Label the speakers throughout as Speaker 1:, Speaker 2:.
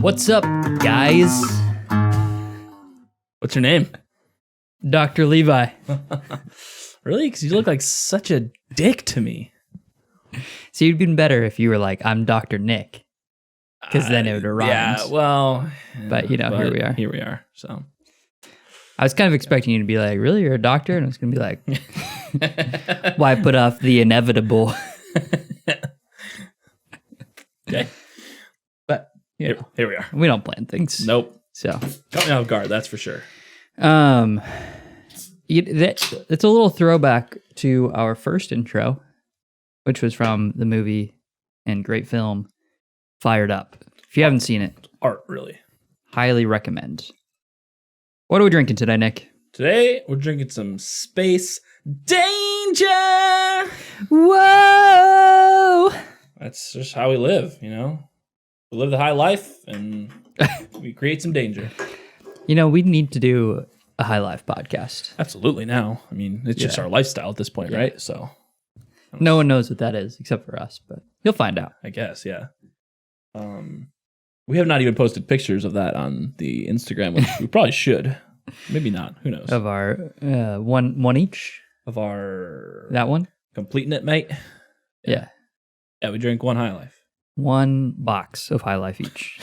Speaker 1: What's up, guys?
Speaker 2: What's your name?
Speaker 1: Dr. Levi.
Speaker 2: Really? Because you look like such a dick to me.
Speaker 1: See, it'd been better if you were like, I'm Dr. Nick. Because then it would have rhymed.
Speaker 2: Yeah, well.
Speaker 1: But, you know, here we are.
Speaker 2: Here we are, so.
Speaker 1: I was kind of expecting you to be like, really? You're a doctor? And I was going to be like, why put off the inevitable?
Speaker 2: Okay. But here we are.
Speaker 1: We don't plan things.
Speaker 2: Nope.
Speaker 1: So.
Speaker 2: Caught me off guard, that's for sure.
Speaker 1: It's a little throwback to our first intro, which was from the movie and great film, Fired Up. If you haven't seen it,
Speaker 2: Art, really.
Speaker 1: highly recommend. What are we drinking today, Nick?
Speaker 2: Today, we're drinking some Space Danger!
Speaker 1: Whoa!
Speaker 2: That's just how we live, you know? We live the high life, and we create some danger.
Speaker 1: You know, we need to do a High Life podcast.
Speaker 2: Absolutely now. I mean, it's just our lifestyle at this point, right? So,
Speaker 1: No one knows what that is except for us, but you'll find out.
Speaker 2: I guess, yeah. We have not even posted pictures of that on the Instagram, which we probably should. Maybe not. Who knows?
Speaker 1: Of our one each.
Speaker 2: Of our
Speaker 1: That one?
Speaker 2: complete knit mate.
Speaker 1: Yeah.
Speaker 2: Yeah, we drink one High Life.
Speaker 1: One box of High Life each.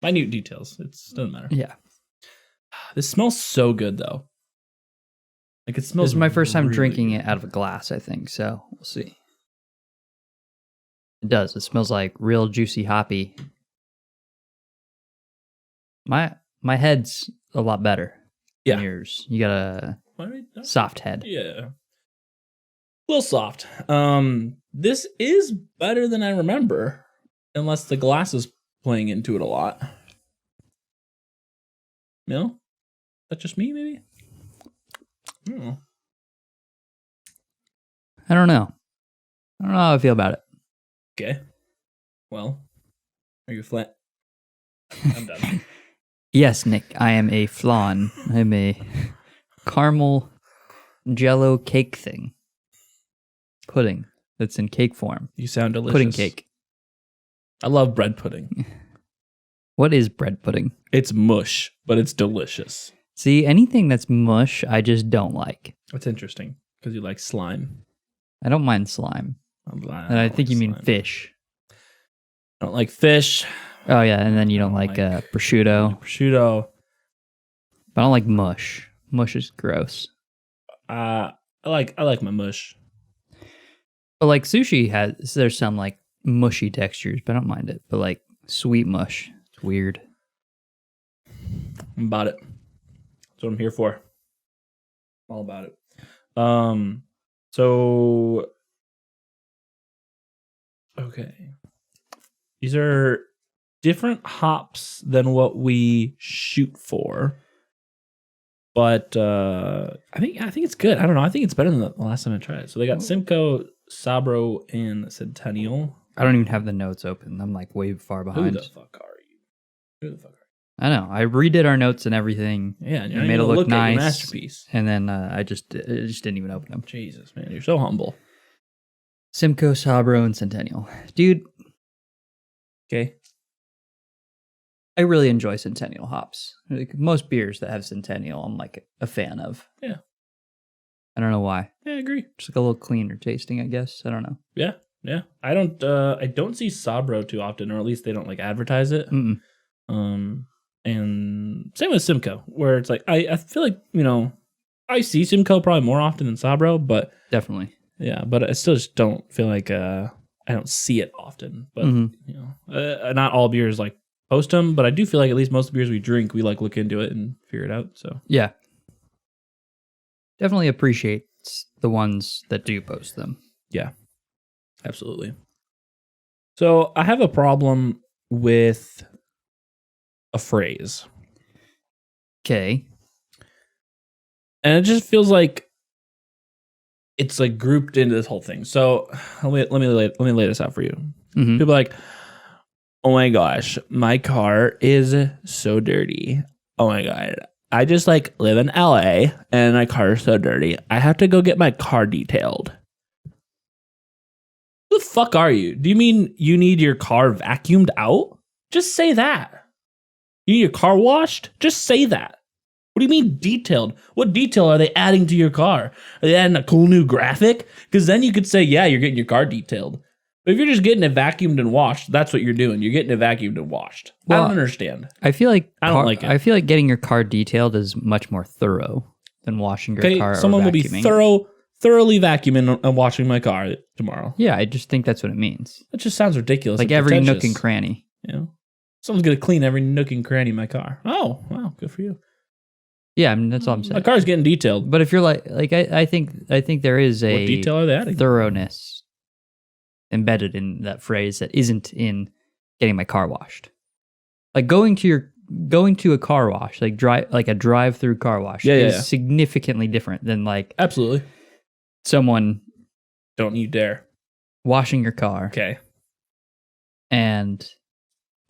Speaker 2: Minute details. It doesn't matter.
Speaker 1: Yeah.
Speaker 2: This smells so good, though. Like it smells.
Speaker 1: This is my first time
Speaker 2: really
Speaker 1: drinking
Speaker 2: good.
Speaker 1: it out of a glass, I think, so we'll see. It does. It smells like real juicy hoppy. My head's a lot better than
Speaker 2: Yeah.
Speaker 1: yours. You got a soft head.
Speaker 2: Yeah. A little soft. This is better than I remember, unless the glass is playing into it a lot. No? That's just me, maybe? I don't know.
Speaker 1: I don't know. I don't know how I feel about it.
Speaker 2: Okay. Well, are you flat? I'm done.
Speaker 1: Yes, Nick, I am a flan. I'm a caramel jello cake thing. Pudding that's in cake form.
Speaker 2: You sound delicious.
Speaker 1: Pudding cake.
Speaker 2: I love bread pudding.
Speaker 1: What is bread pudding?
Speaker 2: It's mush, but it's delicious.
Speaker 1: See, anything that's mush, I just don't like.
Speaker 2: That's interesting, because you like slime.
Speaker 1: I don't mind slime. And I think you mean fish.
Speaker 2: I don't like fish.
Speaker 1: Oh, yeah, and then you don't like prosciutto.
Speaker 2: Prosciutto.
Speaker 1: But I don't like mush. Mush is gross.
Speaker 2: I like my mush.
Speaker 1: But like sushi there's some like mushy textures, but I don't mind it. But like sweet mush, it's weird.
Speaker 2: I'm about it. That's what I'm here for. All about it. So okay. These are different hops than what we shoot for. But I think it's good. I don't know. I think it's better than the last time I tried it. So they got Simcoe, Sabro, and Centennial.
Speaker 1: I don't even have the notes open. I'm like way far behind.
Speaker 2: Who the fuck are you?
Speaker 1: I know. I redid our notes and everything.
Speaker 2: Yeah, and
Speaker 1: I made it look nice.
Speaker 2: At your masterpiece.
Speaker 1: And then I just didn't even open them.
Speaker 2: Jesus, man, you're so humble.
Speaker 1: Simcoe, Sabro, and Centennial. Dude,
Speaker 2: Okay.
Speaker 1: I really enjoy Centennial hops. Like most beers that have Centennial, I'm like a fan of.
Speaker 2: Yeah.
Speaker 1: I don't know why.
Speaker 2: Yeah, I agree.
Speaker 1: Just like a little cleaner tasting, I guess. I don't know.
Speaker 2: Yeah. I don't see Sabro too often, or at least they don't like advertise it.
Speaker 1: Mm-mm.
Speaker 2: And same with Simcoe, where it's like I feel like, you know, I see Simcoe probably more often than Sabro, but
Speaker 1: Definitely.
Speaker 2: yeah, but I still just don't feel like I don't see it often. But
Speaker 1: Mhm.
Speaker 2: you know, not all beers like post them, but I do feel like at least most of the beers we drink, we like look into it and figure it out. So
Speaker 1: Yeah. Definitely appreciate the ones that do post them.
Speaker 2: yeah, absolutely. So I have a problem with a phrase,
Speaker 1: Okay.
Speaker 2: and it just feels like it's like grouped into this whole thing. So let me lay this out for you.
Speaker 1: Mm-hmm.
Speaker 2: People are like, oh my gosh, my car is so dirty. Oh my God. I just like live in LA and my car is so dirty. I have to go get my car detailed. Who the fuck are you? Do you mean you need your car vacuumed out? Just say that. You need your car washed? Just say that. What do you mean detailed? What detail are they adding to your car? Are they adding a cool new graphic? Because then you could say, yeah, you're getting your car detailed. But if you're just getting it vacuumed and washed, that's what you're doing. You're getting it vacuumed and washed.
Speaker 1: Well,
Speaker 2: I don't understand.
Speaker 1: I feel like
Speaker 2: I don't like it.
Speaker 1: I feel like getting your car detailed is much more thorough than washing your car.
Speaker 2: Someone
Speaker 1: or
Speaker 2: will be
Speaker 1: vacuuming.
Speaker 2: thoroughly vacuuming and washing my car tomorrow.
Speaker 1: Yeah, I just think that's what it means.
Speaker 2: That just sounds ridiculous.
Speaker 1: Like
Speaker 2: and
Speaker 1: every nook
Speaker 2: pretentious.
Speaker 1: and cranny.
Speaker 2: You know? Someone's gonna clean every nook and cranny in my car. Oh, wow, good for you.
Speaker 1: Yeah, I mean that's all I'm saying.
Speaker 2: My car's getting detailed.
Speaker 1: But if you're like I think there is a
Speaker 2: What detail are they adding?
Speaker 1: thoroughness embedded in that phrase that isn't in getting my car washed. Like going to a car wash, like a drive-through car wash, is significantly different than like
Speaker 2: Absolutely.
Speaker 1: someone
Speaker 2: Don't you dare.
Speaker 1: washing your car
Speaker 2: Okay.
Speaker 1: and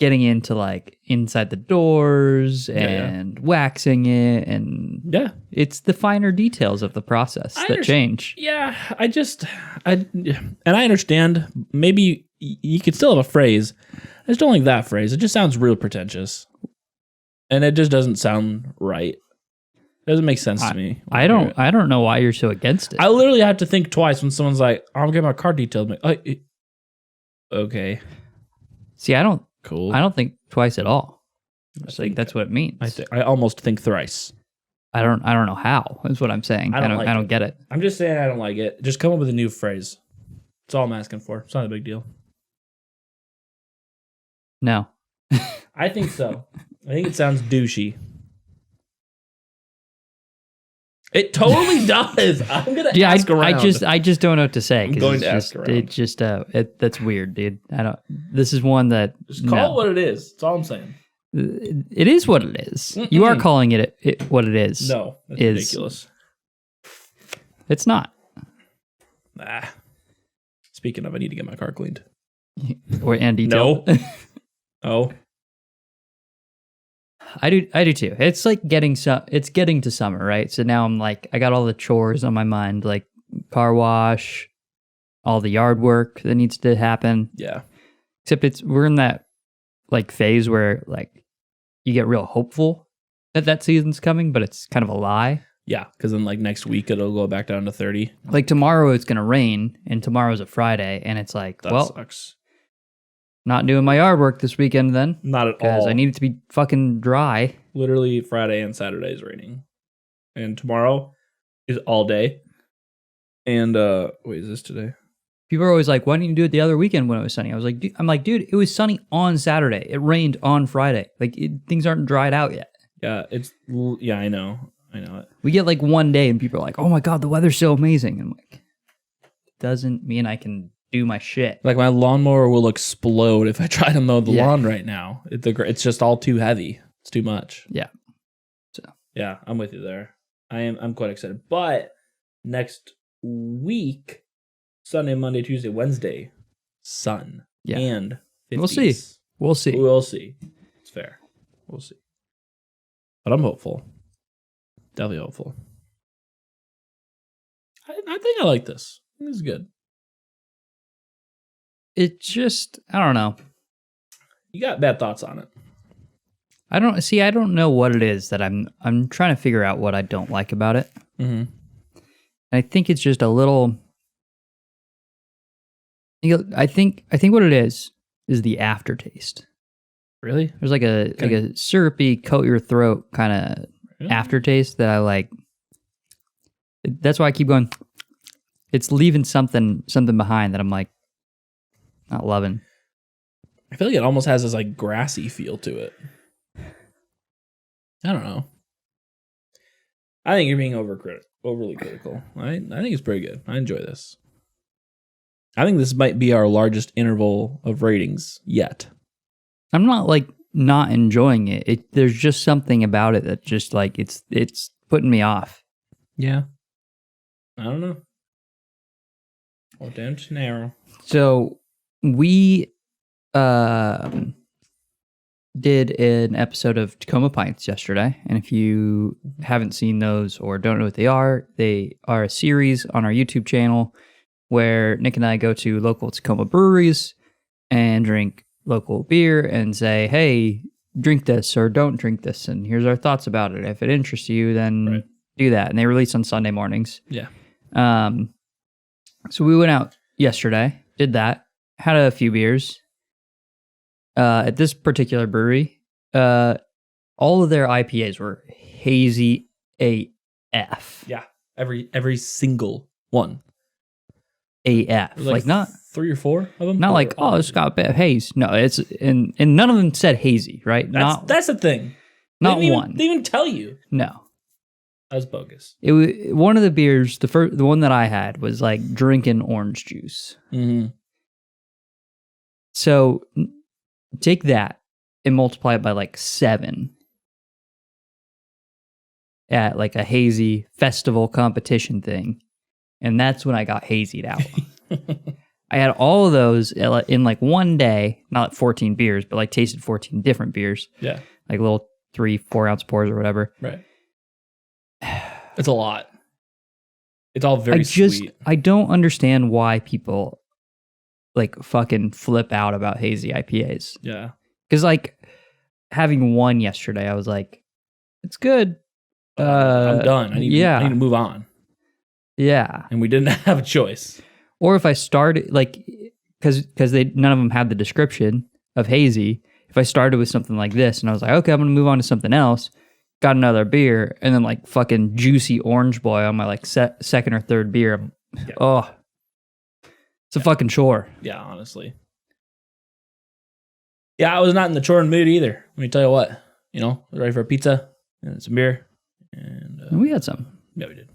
Speaker 1: getting into like inside the doors and waxing it, and
Speaker 2: Yeah.
Speaker 1: it's the finer details of the process that change.
Speaker 2: Yeah, I understand. Maybe you could still have a phrase. I just don't like that phrase. It just sounds real pretentious. And it just doesn't sound right. It doesn't make sense to me.
Speaker 1: I don't know why you're so against it.
Speaker 2: I literally have to think twice when someone's like, "I'm gonna get my car detailed." I'm like, okay,
Speaker 1: See, I don't
Speaker 2: cool.
Speaker 1: think twice at all. I think that's what it means.
Speaker 2: I almost think thrice.
Speaker 1: I don't know how. That's what I'm saying. I don't get it.
Speaker 2: I'm just saying I don't like it. Just come up with a new phrase. That's all I'm asking for. It's not a big deal.
Speaker 1: No.
Speaker 2: I think so. I think it sounds douchey. It totally does. I'm gonna ask around.
Speaker 1: I just don't know what to say.
Speaker 2: I'm going to ask around.
Speaker 1: It's just that's weird, dude. This is one that
Speaker 2: Just call it what it is. That's all I'm saying.
Speaker 1: It is what it is. Mm-mm. You are calling it what it is.
Speaker 2: No, that's ridiculous.
Speaker 1: It's not.
Speaker 2: Speaking of, I need to get my car cleaned.
Speaker 1: Or and detailed.
Speaker 2: No. Oh.
Speaker 1: I do too. It's like getting to summer, right? So now I'm like, I got all the chores on my mind, like car wash, all the yard work that needs to happen.
Speaker 2: Yeah.
Speaker 1: Except we're in that like phase where like you get real hopeful that season's coming, but it's kind of a lie.
Speaker 2: Yeah, because then like next week it'll go back down to 30.
Speaker 1: Like tomorrow it's gonna rain, and tomorrow's a Friday, and it's like,
Speaker 2: that sucks.
Speaker 1: Not doing my yard work this weekend then.
Speaker 2: Not at all.
Speaker 1: Because I need it to be fucking dry.
Speaker 2: Literally Friday and Saturday is raining. And tomorrow is all day. And wait, is this today?
Speaker 1: People are always like, why didn't you do it the other weekend when it was sunny? I'm like, dude, it was sunny on Saturday. It rained on Friday. Like things aren't dried out yet.
Speaker 2: Yeah, I know it.
Speaker 1: We get like one day and people are like, oh my God, the weather's so amazing. And I'm like, doesn't mean I can do my shit.
Speaker 2: Like my lawnmower will explode if I try to mow the lawn right now. It's just all too heavy. It's too much.
Speaker 1: Yeah. So
Speaker 2: yeah, I'm with you there. I'm quite excited. But next week, Sunday, Monday, Tuesday, Wednesday, sun and 50s.
Speaker 1: We'll see.
Speaker 2: It's fair. We'll see. But I'm hopeful. Definitely hopeful. I think I like this. This is good.
Speaker 1: It just, I don't know.
Speaker 2: You got bad thoughts on it.
Speaker 1: I don't know what it is that I'm trying to figure out what I don't like about it.
Speaker 2: Mm-hmm.
Speaker 1: I think it's just a little. I think what it is the aftertaste.
Speaker 2: Really?
Speaker 1: There's like a syrupy, coat your throat kind of aftertaste that I like. That's why I keep going. It's leaving something behind that I'm like not loving.
Speaker 2: I feel like it almost has this like grassy feel to it. I don't know. I think you're being overly critical. I think it's pretty good. I enjoy this. I think this might be our largest interval of ratings yet.
Speaker 1: I'm not like not enjoying it. There's just something about it that just like it's putting me off.
Speaker 2: Yeah. I don't know. Oh, damn narrow.
Speaker 1: So we did an episode of Tacoma Pints yesterday, and if you haven't seen those or don't know what they are a series on our YouTube channel where Nick and I go to local Tacoma breweries and drink local beer and say, hey, drink this or don't drink this, and here's our thoughts about it. If it interests you, then do that. And they release on Sunday mornings.
Speaker 2: Yeah.
Speaker 1: So we went out yesterday, did that, had a few beers. At this particular brewery, all of their IPAs were hazy AF.
Speaker 2: Yeah. Every single one.
Speaker 1: AF. Like not
Speaker 2: 3 or 4 of them.
Speaker 1: Not like, oh, it's got a bit of haze. No, it's and none of them said hazy, right?
Speaker 2: That's the thing.
Speaker 1: Not
Speaker 2: they
Speaker 1: one.
Speaker 2: They didn't even tell you.
Speaker 1: No.
Speaker 2: That was bogus.
Speaker 1: It was one of the beers, the one that I had was like drinking orange juice.
Speaker 2: Mm-hmm.
Speaker 1: So take that and multiply it by like 7 at like a hazy festival competition thing. And that's when I got hazied out. I had all of those in like one day, not 14 beers, but like tasted 14 different beers.
Speaker 2: Yeah.
Speaker 1: Like little 3-4 ounce pours or whatever.
Speaker 2: Right. It's a lot. It's all very sweet.
Speaker 1: I don't understand why people like fucking flip out about hazy IPAs.
Speaker 2: Yeah.
Speaker 1: Because like having one yesterday, I was like, it's good.
Speaker 2: I'm done. I need to move on.
Speaker 1: Yeah.
Speaker 2: And we didn't have a choice.
Speaker 1: Or if I started like, because none of them had the description of hazy. If I started with something like this and I was like, okay, I'm gonna move on to something else, got another beer, and then like fucking juicy orange boy on my like second or third beer. Oh, it's a fucking chore.
Speaker 2: Yeah, honestly. Yeah, I was not in the chore mood either. Let me tell you what. I was ready for a pizza and some beer, and
Speaker 1: we had some.
Speaker 2: Yeah, we did.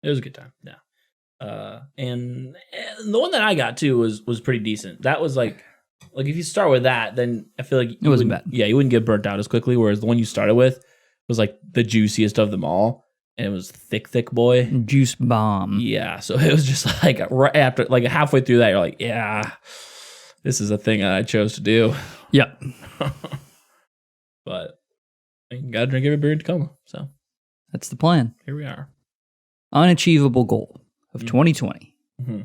Speaker 2: It was a good time. Yeah. And the one that I got too was pretty decent. That was like if you start with that, then I feel like
Speaker 1: it wasn't bad.
Speaker 2: Yeah, you wouldn't get burnt out as quickly. Whereas the one you started with was like the juiciest of them all, and it was thick boy,
Speaker 1: juice bomb.
Speaker 2: Yeah, so it was just like right after, like halfway through that, you're like, yeah, this is a thing I chose to do.
Speaker 1: Yep.
Speaker 2: But you gotta drink every beer in Tacoma. So
Speaker 1: that's the plan.
Speaker 2: Here we are.
Speaker 1: Unachievable goal of 2020.
Speaker 2: Mm-hmm.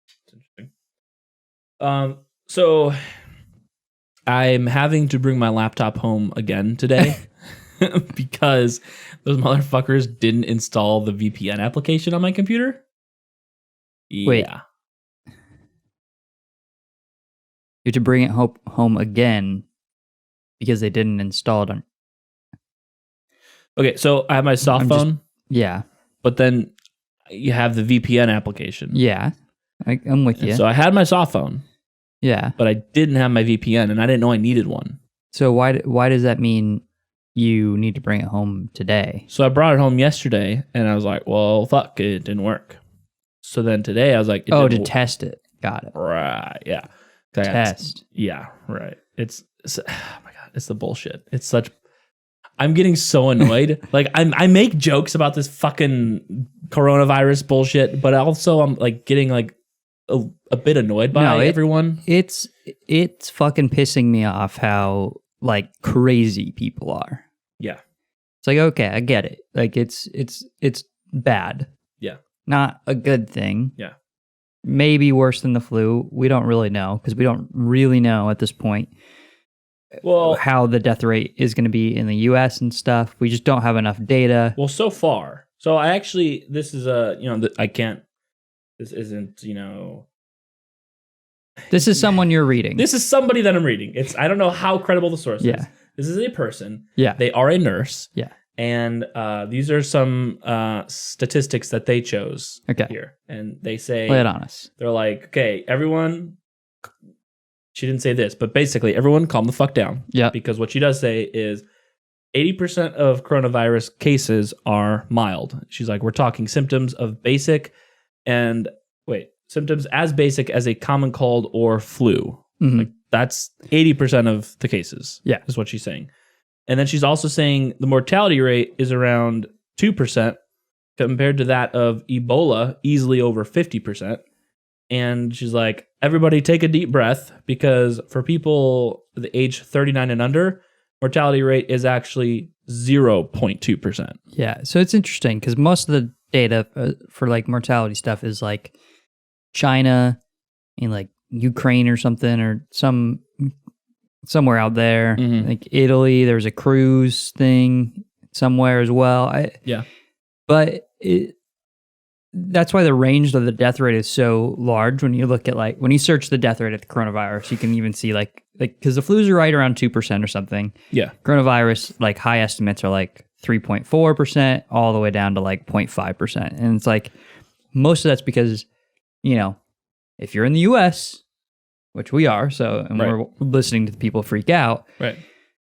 Speaker 2: That's interesting. So I'm having to bring my laptop home again today because those motherfuckers didn't install the VPN application on my computer.
Speaker 1: Wait.
Speaker 2: Yeah.
Speaker 1: You have to bring it home again because they didn't install it on.
Speaker 2: Okay, so I have my soft phone.
Speaker 1: Yeah.
Speaker 2: But then you have the VPN application.
Speaker 1: Yeah. I'm with you.
Speaker 2: So I had my soft phone.
Speaker 1: Yeah.
Speaker 2: But I didn't have my VPN, and I didn't know I needed one.
Speaker 1: So why does that mean you need to bring it home today?
Speaker 2: So I brought it home yesterday, and I was like, well, fuck, it didn't work. So then today I was like...
Speaker 1: to test it. Got it.
Speaker 2: Right, yeah.
Speaker 1: Test.
Speaker 2: Yeah, right. It's oh my God, it's the bullshit. It's such... I'm getting so annoyed. Like I make jokes about this fucking coronavirus bullshit, but also I'm like getting like a bit annoyed by everyone.
Speaker 1: It's fucking pissing me off how like crazy people are.
Speaker 2: Yeah.
Speaker 1: It's like, okay, I get it. Like it's bad.
Speaker 2: Yeah.
Speaker 1: Not a good thing.
Speaker 2: Yeah.
Speaker 1: Maybe worse than the flu. We don't really know because we don't really know at this point. Well, how the death rate is going to be in the U.S. and stuff. We just don't have enough data.
Speaker 2: Well, so far. So I actually, this is I can't, this isn't,
Speaker 1: This is someone you're reading.
Speaker 2: This is somebody that I'm reading. I don't know how credible the source is. This is a person.
Speaker 1: Yeah.
Speaker 2: They are a nurse.
Speaker 1: Yeah.
Speaker 2: And these are some statistics that they chose here. And they say,
Speaker 1: lay it on us.
Speaker 2: They're like, okay, everyone, she didn't say this, but basically everyone calm the fuck down.
Speaker 1: Yeah.
Speaker 2: Because what she does say is 80% of coronavirus cases are mild. She's like, we're talking symptoms as basic as a common cold or flu.
Speaker 1: Mm-hmm.
Speaker 2: Like that's 80% of the cases.
Speaker 1: Yeah.
Speaker 2: Is what she's saying. And then she's also saying the mortality rate is around 2% compared to that of Ebola, easily over 50%. And she's like, everybody take a deep breath because for people the age 39 and under, mortality rate is actually 0.2%.
Speaker 1: Yeah. So it's interesting because most of the data for like mortality stuff is like China and like Ukraine or something, or somewhere out there,
Speaker 2: Mhm.
Speaker 1: like Italy. There was a cruise thing somewhere as well. But that's why the range of the death rate is so large. When you look at when you search the death rate of the coronavirus, you can even see because the flus are right around 2% or something.
Speaker 2: Yeah.
Speaker 1: Coronavirus, high estimates are 3.4% all the way down to 0.5%. And it's most of that's because, if you're in the US, which we are, we're listening to the people freak out.
Speaker 2: Right.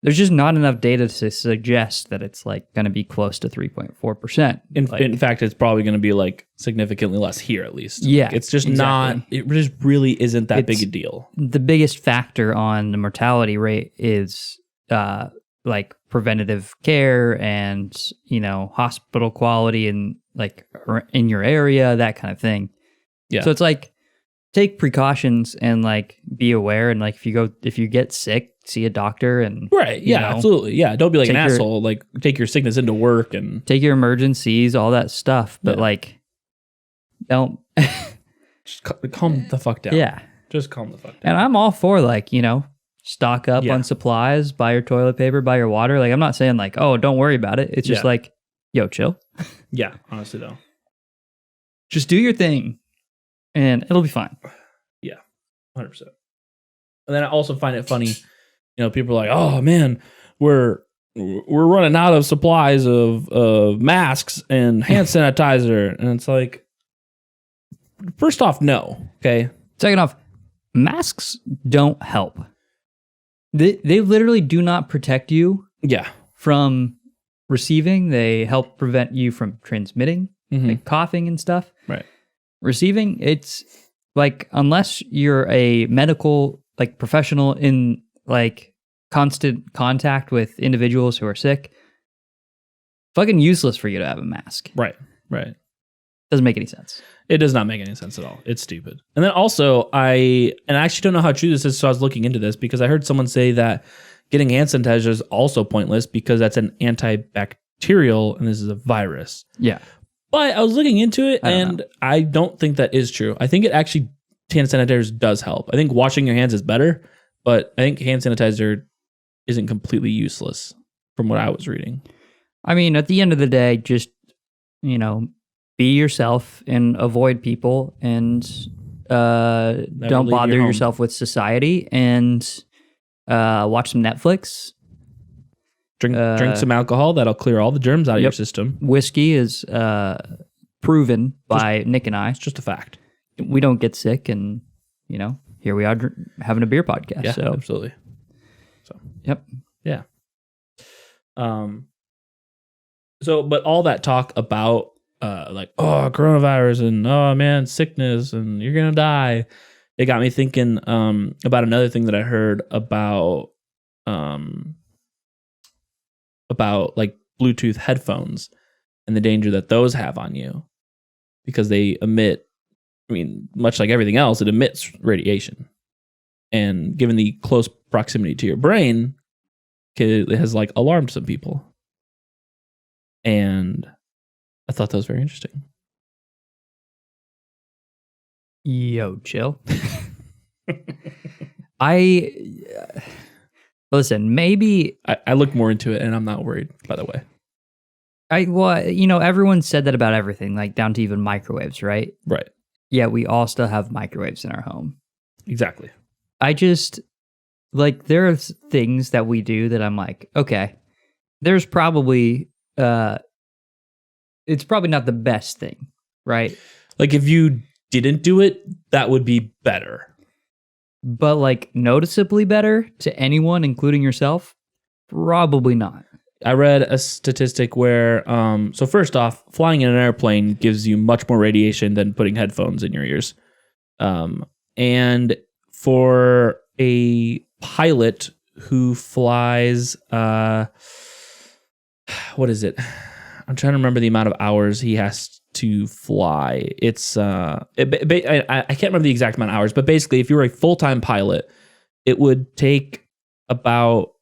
Speaker 1: There's just not enough data to suggest that it's going to be close to 3.4%.
Speaker 2: In fact, it's probably going to be significantly less here, at least.
Speaker 1: Yeah,
Speaker 2: it's just not. It just really isn't that big a deal.
Speaker 1: The biggest factor on the mortality rate is preventative care and hospital quality and in your area, that kind of thing.
Speaker 2: Yeah.
Speaker 1: So it's take precautions and be aware, and if you get sick, see a doctor, and
Speaker 2: right. Yeah, absolutely. Yeah, don't be an asshole. Take your sickness into work and
Speaker 1: take your emergencies, all that stuff. But don't
Speaker 2: just calm the fuck down.
Speaker 1: Yeah,
Speaker 2: just calm the fuck down.
Speaker 1: And I'm all for stock up on supplies, buy your toilet paper, buy your water. I'm not saying oh, don't worry about it. It's just yo, chill.
Speaker 2: Yeah, honestly though,
Speaker 1: just do your thing, and it'll be fine.
Speaker 2: Yeah, 100%. And then I also find it funny, people are oh man, we're running out of supplies of masks and hand sanitizer, and it's first off, no, okay.
Speaker 1: Second off, masks don't help. They literally do not protect you.
Speaker 2: Yeah.
Speaker 1: From receiving, they help prevent you from transmitting, coughing and stuff.
Speaker 2: Right.
Speaker 1: Receiving, it's unless you're a medical professional in constant contact with individuals who are sick, fucking useless for you to have a mask.
Speaker 2: Right. Right.
Speaker 1: Doesn't make any sense.
Speaker 2: It does not make any sense at all. It's stupid. And then also, I actually don't know how true this is, so I was looking into this because I heard someone say that getting hand sanitizer is also pointless because that's an antibacterial and this is a virus.
Speaker 1: Yeah.
Speaker 2: But I was looking into it, I don't think that is true. I think it actually, hand sanitizer does help. I think washing your hands is better, but I think hand sanitizer isn't completely useless from what I was reading.
Speaker 1: I mean, at the end of the day, just, be yourself and avoid people and don't bother yourself with society and watch some Netflix.
Speaker 2: Drink some alcohol. That'll clear all the germs out of your system.
Speaker 1: Whiskey is proven by Nick and I.
Speaker 2: It's just a fact.
Speaker 1: We don't get sick, and here we are having a beer podcast.
Speaker 2: Yeah,
Speaker 1: so
Speaker 2: absolutely. So
Speaker 1: yep,
Speaker 2: yeah. So, but all that talk about coronavirus and oh man, sickness and you're gonna die, it got me thinking about another thing that I heard about Bluetooth headphones and the danger that those have on you because they emit, much like everything else, it emits radiation. And given the close proximity to your brain, it has alarmed some people. And I thought that was very interesting.
Speaker 1: Yo, chill. Listen, maybe
Speaker 2: I looked more into it and I'm not worried, by the way.
Speaker 1: Everyone said that about everything, down to even microwaves, right?
Speaker 2: Right.
Speaker 1: Yeah, we all still have microwaves in our home.
Speaker 2: Exactly.
Speaker 1: I just, there are things that we do that I'm okay, there's probably, it's probably not the best thing, right?
Speaker 2: If you didn't do it, that would be better.
Speaker 1: But noticeably better to anyone, including yourself? Probably not.
Speaker 2: I read a statistic where, so first off, flying in an airplane gives you much more radiation than putting headphones in your ears. And for a pilot who flies, what is it? I'm trying to remember the amount of hours he has to fly. It's I can't remember the exact amount of hours, but basically, if you were a full-time pilot, it would take about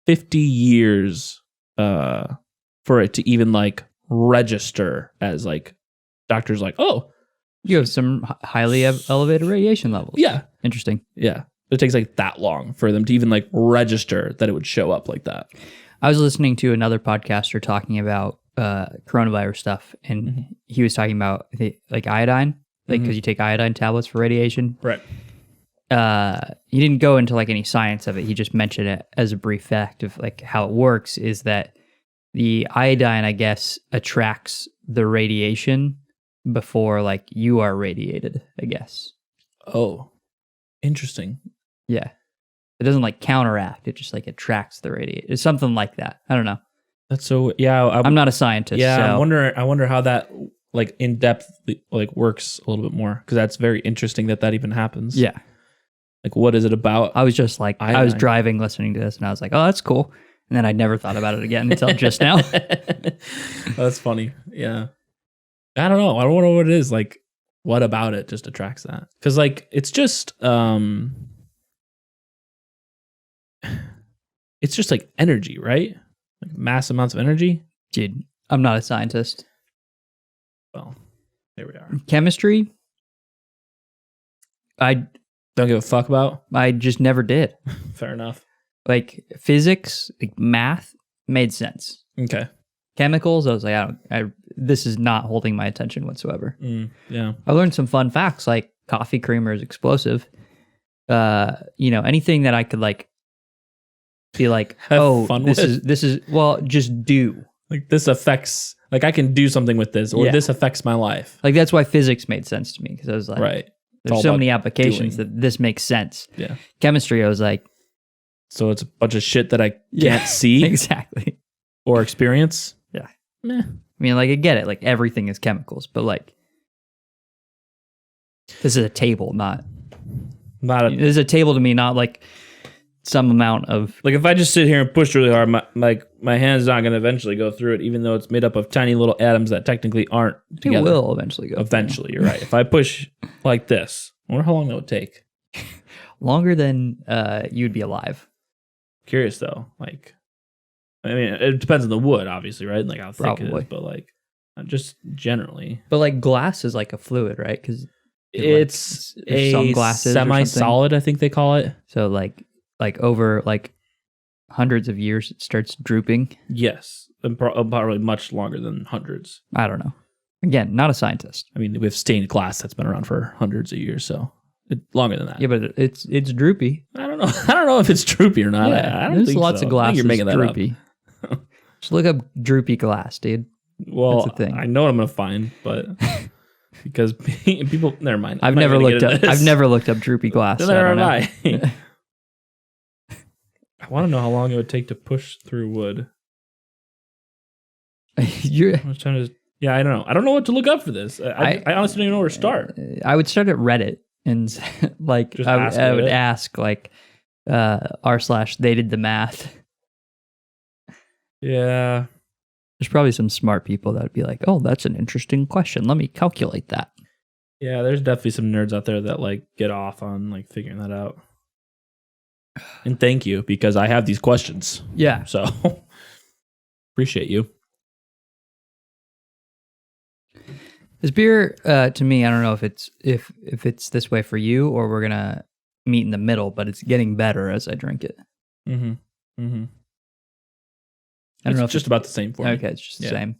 Speaker 2: 50 years for it to even register as doctors oh,
Speaker 1: You have some highly elevated radiation levels.
Speaker 2: Yeah.
Speaker 1: Interesting.
Speaker 2: Yeah. It takes like that long for them to even like register that it would show up like that.
Speaker 1: I was listening to another podcaster talking about coronavirus stuff, and he was talking about like iodine, like because you take iodine tablets for radiation.
Speaker 2: Right.
Speaker 1: He didn't go into like any science of it. He just mentioned it as a brief fact of like how it works is that the iodine, I guess, attracts the radiation before like you are radiated, I guess.
Speaker 2: Oh, interesting.
Speaker 1: Yeah. It doesn't like counteract. It just like attracts the radiation. It's something like that. I don't know.
Speaker 2: That's so, yeah.
Speaker 1: I'm not a scientist.
Speaker 2: Yeah.
Speaker 1: So.
Speaker 2: I wonder how that like in depth like works a little bit more. Cause that's very interesting that even happens.
Speaker 1: Yeah.
Speaker 2: Like what is it about?
Speaker 1: I was just like, I was driving listening to this and I was like, oh, that's cool. And then I never thought about it again until just now.
Speaker 2: That's funny. Yeah. I don't know. I don't know what it is. Like what about it just attracts that? Cause like, it's just like energy, right? Like mass amounts of energy.
Speaker 1: Dude, I'm not a scientist.
Speaker 2: Well, there we are.
Speaker 1: Chemistry, I
Speaker 2: don't give a fuck about.
Speaker 1: I just never did.
Speaker 2: Fair enough.
Speaker 1: Like physics, like math made sense.
Speaker 2: Okay.
Speaker 1: Chemicals, I was like, this is not holding my attention whatsoever.
Speaker 2: Yeah.
Speaker 1: I learned some fun facts, like coffee creamer is explosive. Anything that I could like be like, this is well, just do.
Speaker 2: Like this affects, like I can do something with this, or this affects my life.
Speaker 1: Like that's why physics made sense to me, because I was like,
Speaker 2: right.
Speaker 1: There's so many applications that this makes sense.
Speaker 2: Yeah.
Speaker 1: Chemistry, I was like,
Speaker 2: so it's a bunch of shit that I can't see
Speaker 1: exactly
Speaker 2: or experience.
Speaker 1: Yeah.
Speaker 2: Meh.
Speaker 1: I mean, like I get it, like everything is chemicals, but like this is a table, this is a table to me, not like some amount of
Speaker 2: like if I just sit here and push really hard, my hand's not going to eventually go through it, even though it's made up of tiny little atoms that technically aren't together.
Speaker 1: It will eventually go.
Speaker 2: Eventually, you're right. If I push like this, I wonder how long that would take.
Speaker 1: Longer than you'd be alive.
Speaker 2: Curious though, like, I mean, it depends on the wood, obviously, right? Like how thick it is, but like, just generally.
Speaker 1: But like glass is like a fluid, right? Because
Speaker 2: it's a semi-solid, I think they call it.
Speaker 1: So like over like hundreds of years, it starts drooping.
Speaker 2: Yes, and probably much longer than hundreds.
Speaker 1: I don't know. Again, not a scientist.
Speaker 2: I mean, we have stained glass that's been around for hundreds of years, so longer than that.
Speaker 1: Yeah, but it's droopy.
Speaker 2: I don't know. I don't know if it's droopy or not.
Speaker 1: Yeah,
Speaker 2: I don't think
Speaker 1: lots of glass.
Speaker 2: You're making that
Speaker 1: droopy. Up. Just look up droopy glass, dude.
Speaker 2: Well, that's the thing. I know what I'm gonna find, but because people, never mind.
Speaker 1: I've never looked up droopy glass.
Speaker 2: Neither have I. I want to know how long it would take to push through wood. I was trying to. Yeah, I don't know. I don't know what to look up for this. I honestly don't even know where to start.
Speaker 1: I would start at Reddit and like I would ask like r/they did the math.
Speaker 2: Yeah.
Speaker 1: There's probably some smart people that would be like, oh, that's an interesting question. Let me calculate that.
Speaker 2: Yeah, there's definitely some nerds out there that like get off on like figuring that out. And thank you, because I have these questions.
Speaker 1: Yeah.
Speaker 2: So appreciate you.
Speaker 1: This beer, to me, I don't know if it's this way for you or we're gonna meet in the middle, but it's getting better as I drink it.
Speaker 2: Mm-hmm. Mm-hmm.
Speaker 1: I don't know if
Speaker 2: it's just about the same for me.
Speaker 1: Okay, it's just the same.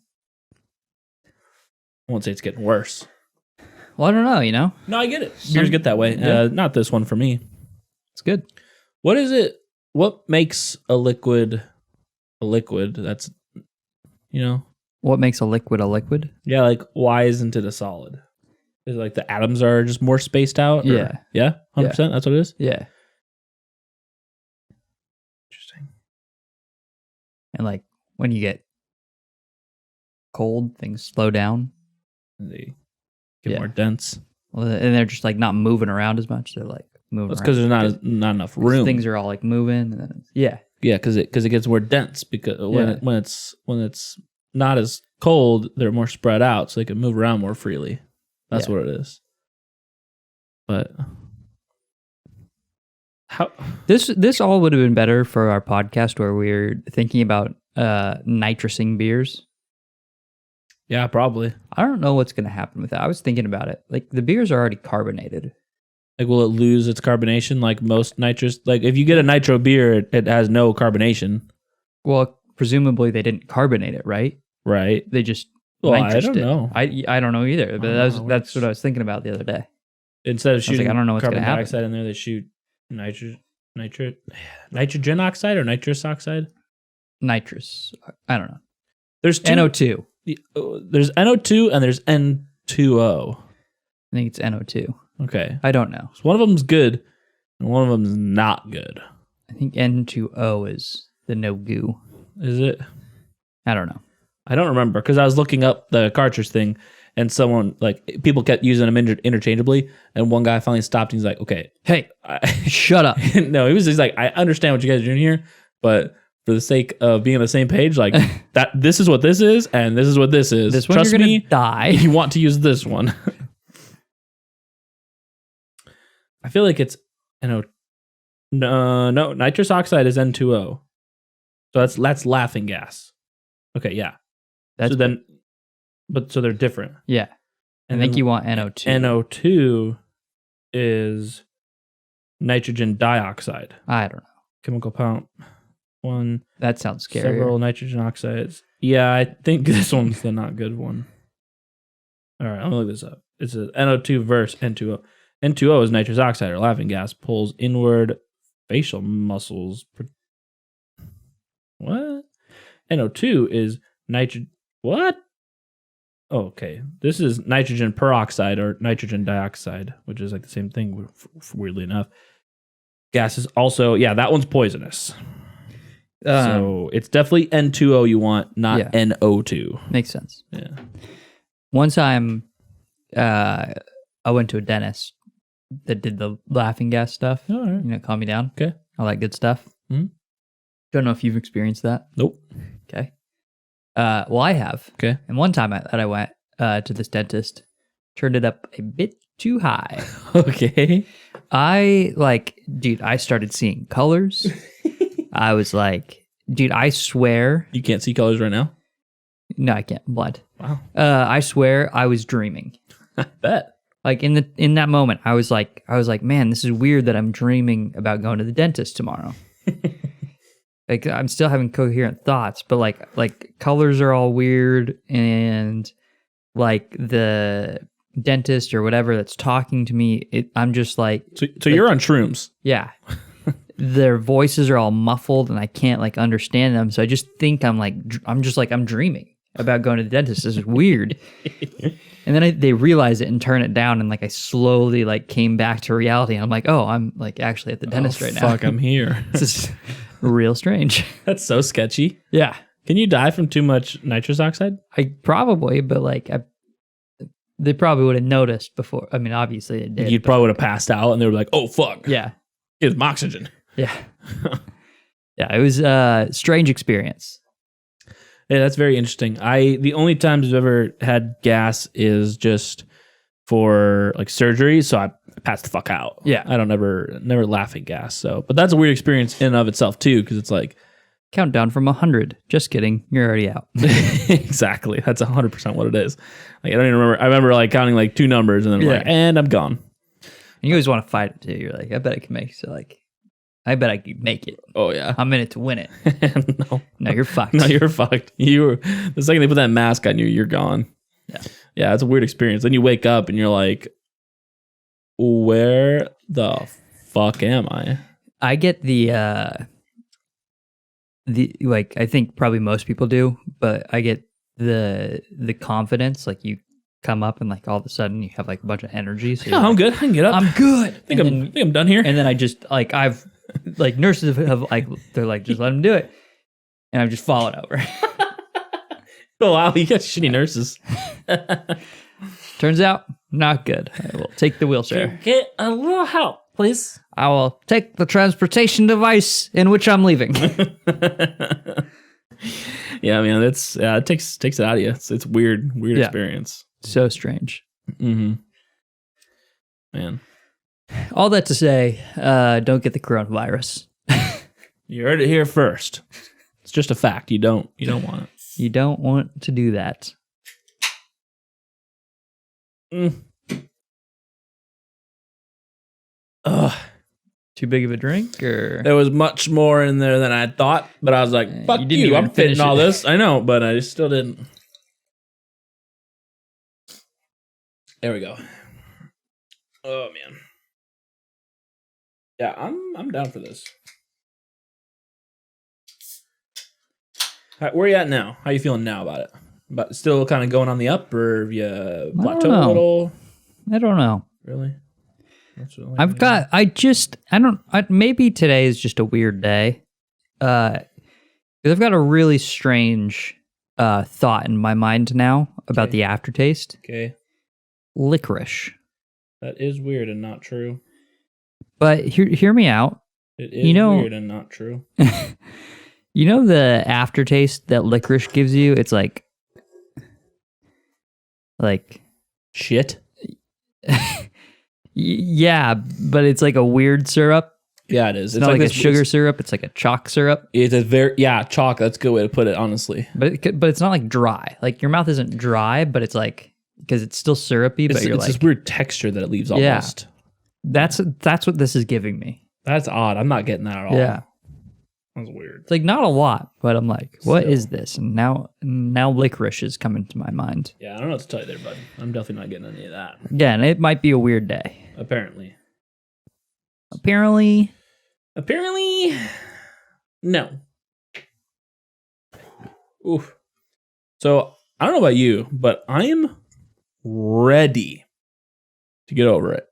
Speaker 2: I won't say it's getting worse.
Speaker 1: Well, I don't know,
Speaker 2: No, I get it. Beers get that way. Yeah. Not this one for me.
Speaker 1: It's good.
Speaker 2: What is it? What makes a liquid a liquid? That's,
Speaker 1: What makes a liquid a liquid?
Speaker 2: Yeah, like why isn't it a solid? Is it like the atoms are just more spaced out? Or?
Speaker 1: Yeah.
Speaker 2: Yeah? 100%? That's what it is?
Speaker 1: Yeah.
Speaker 2: Interesting.
Speaker 1: And like when you get cold, things slow down.
Speaker 2: And they get more dense.
Speaker 1: Well, and they're just like not moving around as much. They're like moving.
Speaker 2: That's because there's not enough room.
Speaker 1: Things are all like moving. And then yeah,
Speaker 2: because it gets more dense because when it's not as cold, they're more spread out, so they can move around more freely. That's what it is. But how
Speaker 1: this all would have been better for our podcast where we're thinking about nitrosing beers.
Speaker 2: Yeah, probably.
Speaker 1: I don't know what's going to happen with that. I was thinking about it. Like the beers are already carbonated.
Speaker 2: Like, will it lose its carbonation like most nitrous? Like, if you get a nitro beer, it has no carbonation.
Speaker 1: Well, presumably they didn't carbonate it, right?
Speaker 2: Right.
Speaker 1: They just
Speaker 2: I don't know.
Speaker 1: I don't know either, but that's what I was thinking about the other day.
Speaker 2: Instead of shooting
Speaker 1: I don't know what's
Speaker 2: carbon
Speaker 1: gonna happen.
Speaker 2: dioxide in there, they shoot nitrogen oxide or nitrous oxide?
Speaker 1: Nitrous. I don't know.
Speaker 2: There's
Speaker 1: NO2.
Speaker 2: There's NO2 and there's N2O.
Speaker 1: I think it's NO2.
Speaker 2: Okay.
Speaker 1: I don't know.
Speaker 2: So one of them's good and one of them's not good.
Speaker 1: I think N2O is the no goo.
Speaker 2: Is it?
Speaker 1: I don't know.
Speaker 2: I don't remember because I was looking up the cartridge thing and people kept using them interchangeably. And one guy finally stopped and he's like, okay,
Speaker 1: hey, shut up.
Speaker 2: No, he's like, I understand what you guys are doing here, but for the sake of being on the same page, like this is what this is and this is what this is.
Speaker 1: This one
Speaker 2: Trust
Speaker 1: you're
Speaker 2: me,
Speaker 1: gonna die.
Speaker 2: You want to use this one. I feel like it's no, nitrous oxide is N2O. So that's laughing gas. Okay, yeah. So they're different.
Speaker 1: Yeah.
Speaker 2: And
Speaker 1: I think you want NO2.
Speaker 2: NO2 is nitrogen dioxide.
Speaker 1: I don't know.
Speaker 2: Chemical compound. One.
Speaker 1: That sounds scary.
Speaker 2: Several nitrogen oxides. Yeah, I think this one's the not good one. All right, I'm gonna look this up. It's a NO2 versus N2O. N2O is nitrous oxide or laughing gas, pulls inward facial muscles. What? NO2 is nitrogen. What? Oh, okay. This is nitrogen peroxide or nitrogen dioxide, which is like the same thing, weirdly enough. Gas is also, that one's poisonous. So it's definitely N2O you want, not NO2.
Speaker 1: Makes sense.
Speaker 2: Yeah.
Speaker 1: One time, I went to a dentist that did the laughing gas stuff.
Speaker 2: All right.
Speaker 1: Calm me down.
Speaker 2: Okay.
Speaker 1: All that good stuff.
Speaker 2: Mm-hmm.
Speaker 1: Don't know if you've experienced that.
Speaker 2: Nope.
Speaker 1: Okay. Well, I have.
Speaker 2: Okay.
Speaker 1: And one time that I went to this dentist, turned it up a bit too high.
Speaker 2: Okay.
Speaker 1: I started seeing colors. I was like, dude, I swear.
Speaker 2: You can't see colors right now?
Speaker 1: No, I can't. I'm blind.
Speaker 2: Wow.
Speaker 1: I swear I was dreaming.
Speaker 2: I bet.
Speaker 1: Like in that moment, I was like, man, this is weird that I'm dreaming about going to the dentist tomorrow. Like I'm still having coherent thoughts, but like colors are all weird, and like the dentist or whatever that's talking to me, I'm just like.
Speaker 2: So you're on shrooms.
Speaker 1: Yeah. Their voices are all muffled, and I can't like understand them. So I just think I'm dreaming about going to the dentist. This is weird. And then they realize it and turn it down, and like I slowly like came back to reality. And I'm like, oh, I'm like actually at the dentist right now.
Speaker 2: Fuck, I'm here.
Speaker 1: This is real strange.
Speaker 2: That's so sketchy.
Speaker 1: Yeah.
Speaker 2: Can you die from too much nitrous oxide?
Speaker 1: I probably, but like they probably would have noticed before. I mean, obviously it did.
Speaker 2: You probably would have passed out, and they were like, "Oh fuck,
Speaker 1: yeah,
Speaker 2: give them oxygen."
Speaker 1: Yeah, yeah. It was a strange experience.
Speaker 2: Yeah, that's very interesting. The only times I've ever had gas is just for like surgery, so I passed the fuck out.
Speaker 1: Yeah,
Speaker 2: I don't never laugh at gas. So, but that's a weird experience in and of itself too, because it's like
Speaker 1: countdown from 100. Just kidding, you're already out.
Speaker 2: Exactly, that's 100% what it is. Like I don't even remember. I remember like counting like two numbers and then like, and I'm gone.
Speaker 1: And you always want to fight it too. You're like, I bet I can make it. So like, I bet I can make it.
Speaker 2: Oh yeah,
Speaker 1: I'm in it to win it. No, you're fucked.
Speaker 2: No, you're fucked. The second they put that mask on you, you're gone. Yeah, it's a weird experience. Then you wake up and you're like, where the fuck am I?
Speaker 1: I get the like I think probably most people do, but I get the confidence. Like you come up and like all of a sudden you have like a bunch of energy. So
Speaker 2: I'm good. I can get up.
Speaker 1: I'm good.
Speaker 2: I think I'm done here.
Speaker 1: And then I just like I've like nurses have like they're like just let him do it, and I've just fallen over.
Speaker 2: Oh wow, you got shitty nurses.
Speaker 1: Turns out not good. I will take the wheelchair.
Speaker 2: Get a little help, please.
Speaker 1: I will take the transportation device in which I'm leaving.
Speaker 2: Yeah, man, it takes it out of you. It's weird experience.
Speaker 1: So strange.
Speaker 2: Mm-hmm. Man.
Speaker 1: All that to say, don't get the coronavirus.
Speaker 2: You heard it here first. It's just a fact. You don't want it.
Speaker 1: You don't want to do that.
Speaker 2: Ugh.
Speaker 1: Too big of a drink, or
Speaker 2: There was much more in there than I thought, but I was like, fuck
Speaker 1: you didn't
Speaker 2: you,
Speaker 1: even
Speaker 2: I'm fitting
Speaker 1: finish
Speaker 2: all
Speaker 1: it.
Speaker 2: this. I know, but I still didn't. There we go. Oh, man. Yeah, I'm down for this. Where are you at now? How you feeling now about it? But still kind of going on the up, or have you plateaued a
Speaker 1: know.
Speaker 2: little?
Speaker 1: I don't know.
Speaker 2: Really?
Speaker 1: Maybe today is just a weird day. 'Cause I've got a really strange thought in my mind now about the aftertaste.
Speaker 2: Okay.
Speaker 1: Licorice.
Speaker 2: That is weird and not true.
Speaker 1: But hear me out.
Speaker 2: It is weird and not true.
Speaker 1: You know the aftertaste that licorice gives you? It's like
Speaker 2: shit.
Speaker 1: Yeah, but it's like a weird syrup.
Speaker 2: Yeah, it is.
Speaker 1: It's not like a sugar syrup. It's like a chalk syrup.
Speaker 2: It's a chalk. That's a good way to put it, honestly.
Speaker 1: But it's not like dry. Like your mouth isn't dry, but it's like because it's still syrupy. But
Speaker 2: It's this weird texture that it leaves almost.
Speaker 1: That's what this is giving me.
Speaker 2: That's odd. I'm not getting that at all.
Speaker 1: Yeah,
Speaker 2: that's weird.
Speaker 1: it's like not a lot, but I'm like, what is this? And now licorice is coming to my mind.
Speaker 2: Yeah, I don't know what to tell you there, bud. I'm definitely not getting any of that.
Speaker 1: Again, it might be a weird day.
Speaker 2: Apparently, no. Oof. So I don't know about you, but I'm ready to get over it.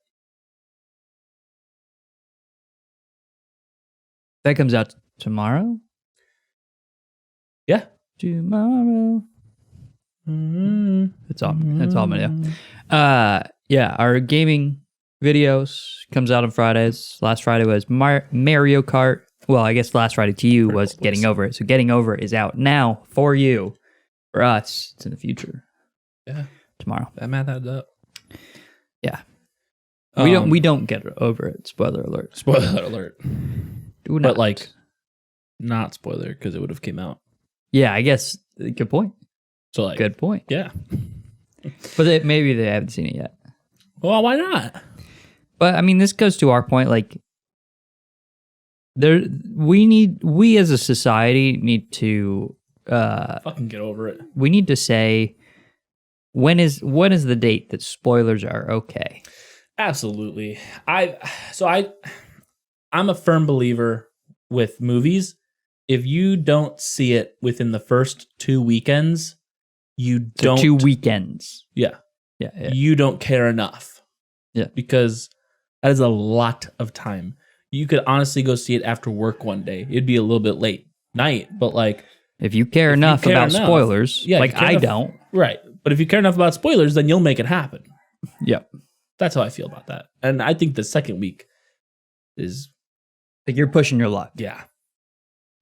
Speaker 1: That comes out tomorrow.
Speaker 2: Yeah.
Speaker 1: Tomorrow.
Speaker 2: Mm-hmm.
Speaker 1: That's all I'm gonna do. Yeah, our gaming videos comes out on Fridays. Last Friday was Mario Kart. Well, I guess last Friday to you was Getting Over It. So Getting Over It is out now for you. For us, it's in the future.
Speaker 2: Yeah.
Speaker 1: Tomorrow.
Speaker 2: That math adds up.
Speaker 1: Yeah. We don't get over it. Spoiler alert.
Speaker 2: Spoiler alert.
Speaker 1: Do not.
Speaker 2: But like, not spoiler because it would have came out.
Speaker 1: Yeah, I guess. Good point.
Speaker 2: So like,
Speaker 1: good point.
Speaker 2: Yeah.
Speaker 1: But maybe they haven't seen it yet.
Speaker 2: Well, why not?
Speaker 1: But I mean, this goes to our point. Like, we as a society need to
Speaker 2: fucking get over it.
Speaker 1: We need to say when is the date that spoilers are okay.
Speaker 2: Absolutely. I'm a firm believer with movies. If you don't see it within the first 2 weekends, don't
Speaker 1: 2 weekends.
Speaker 2: Yeah.
Speaker 1: Yeah.
Speaker 2: You don't care enough.
Speaker 1: Yeah.
Speaker 2: Because that is a lot of time. You could honestly go see it after work one day. It'd be a little bit late night, but like
Speaker 1: if you care enough about spoilers, like I don't.
Speaker 2: Right. But if you care enough about spoilers, then you'll make it happen.
Speaker 1: Yep.
Speaker 2: That's how I feel about that. And I think the second week is
Speaker 1: like you're pushing your luck.
Speaker 2: Yeah.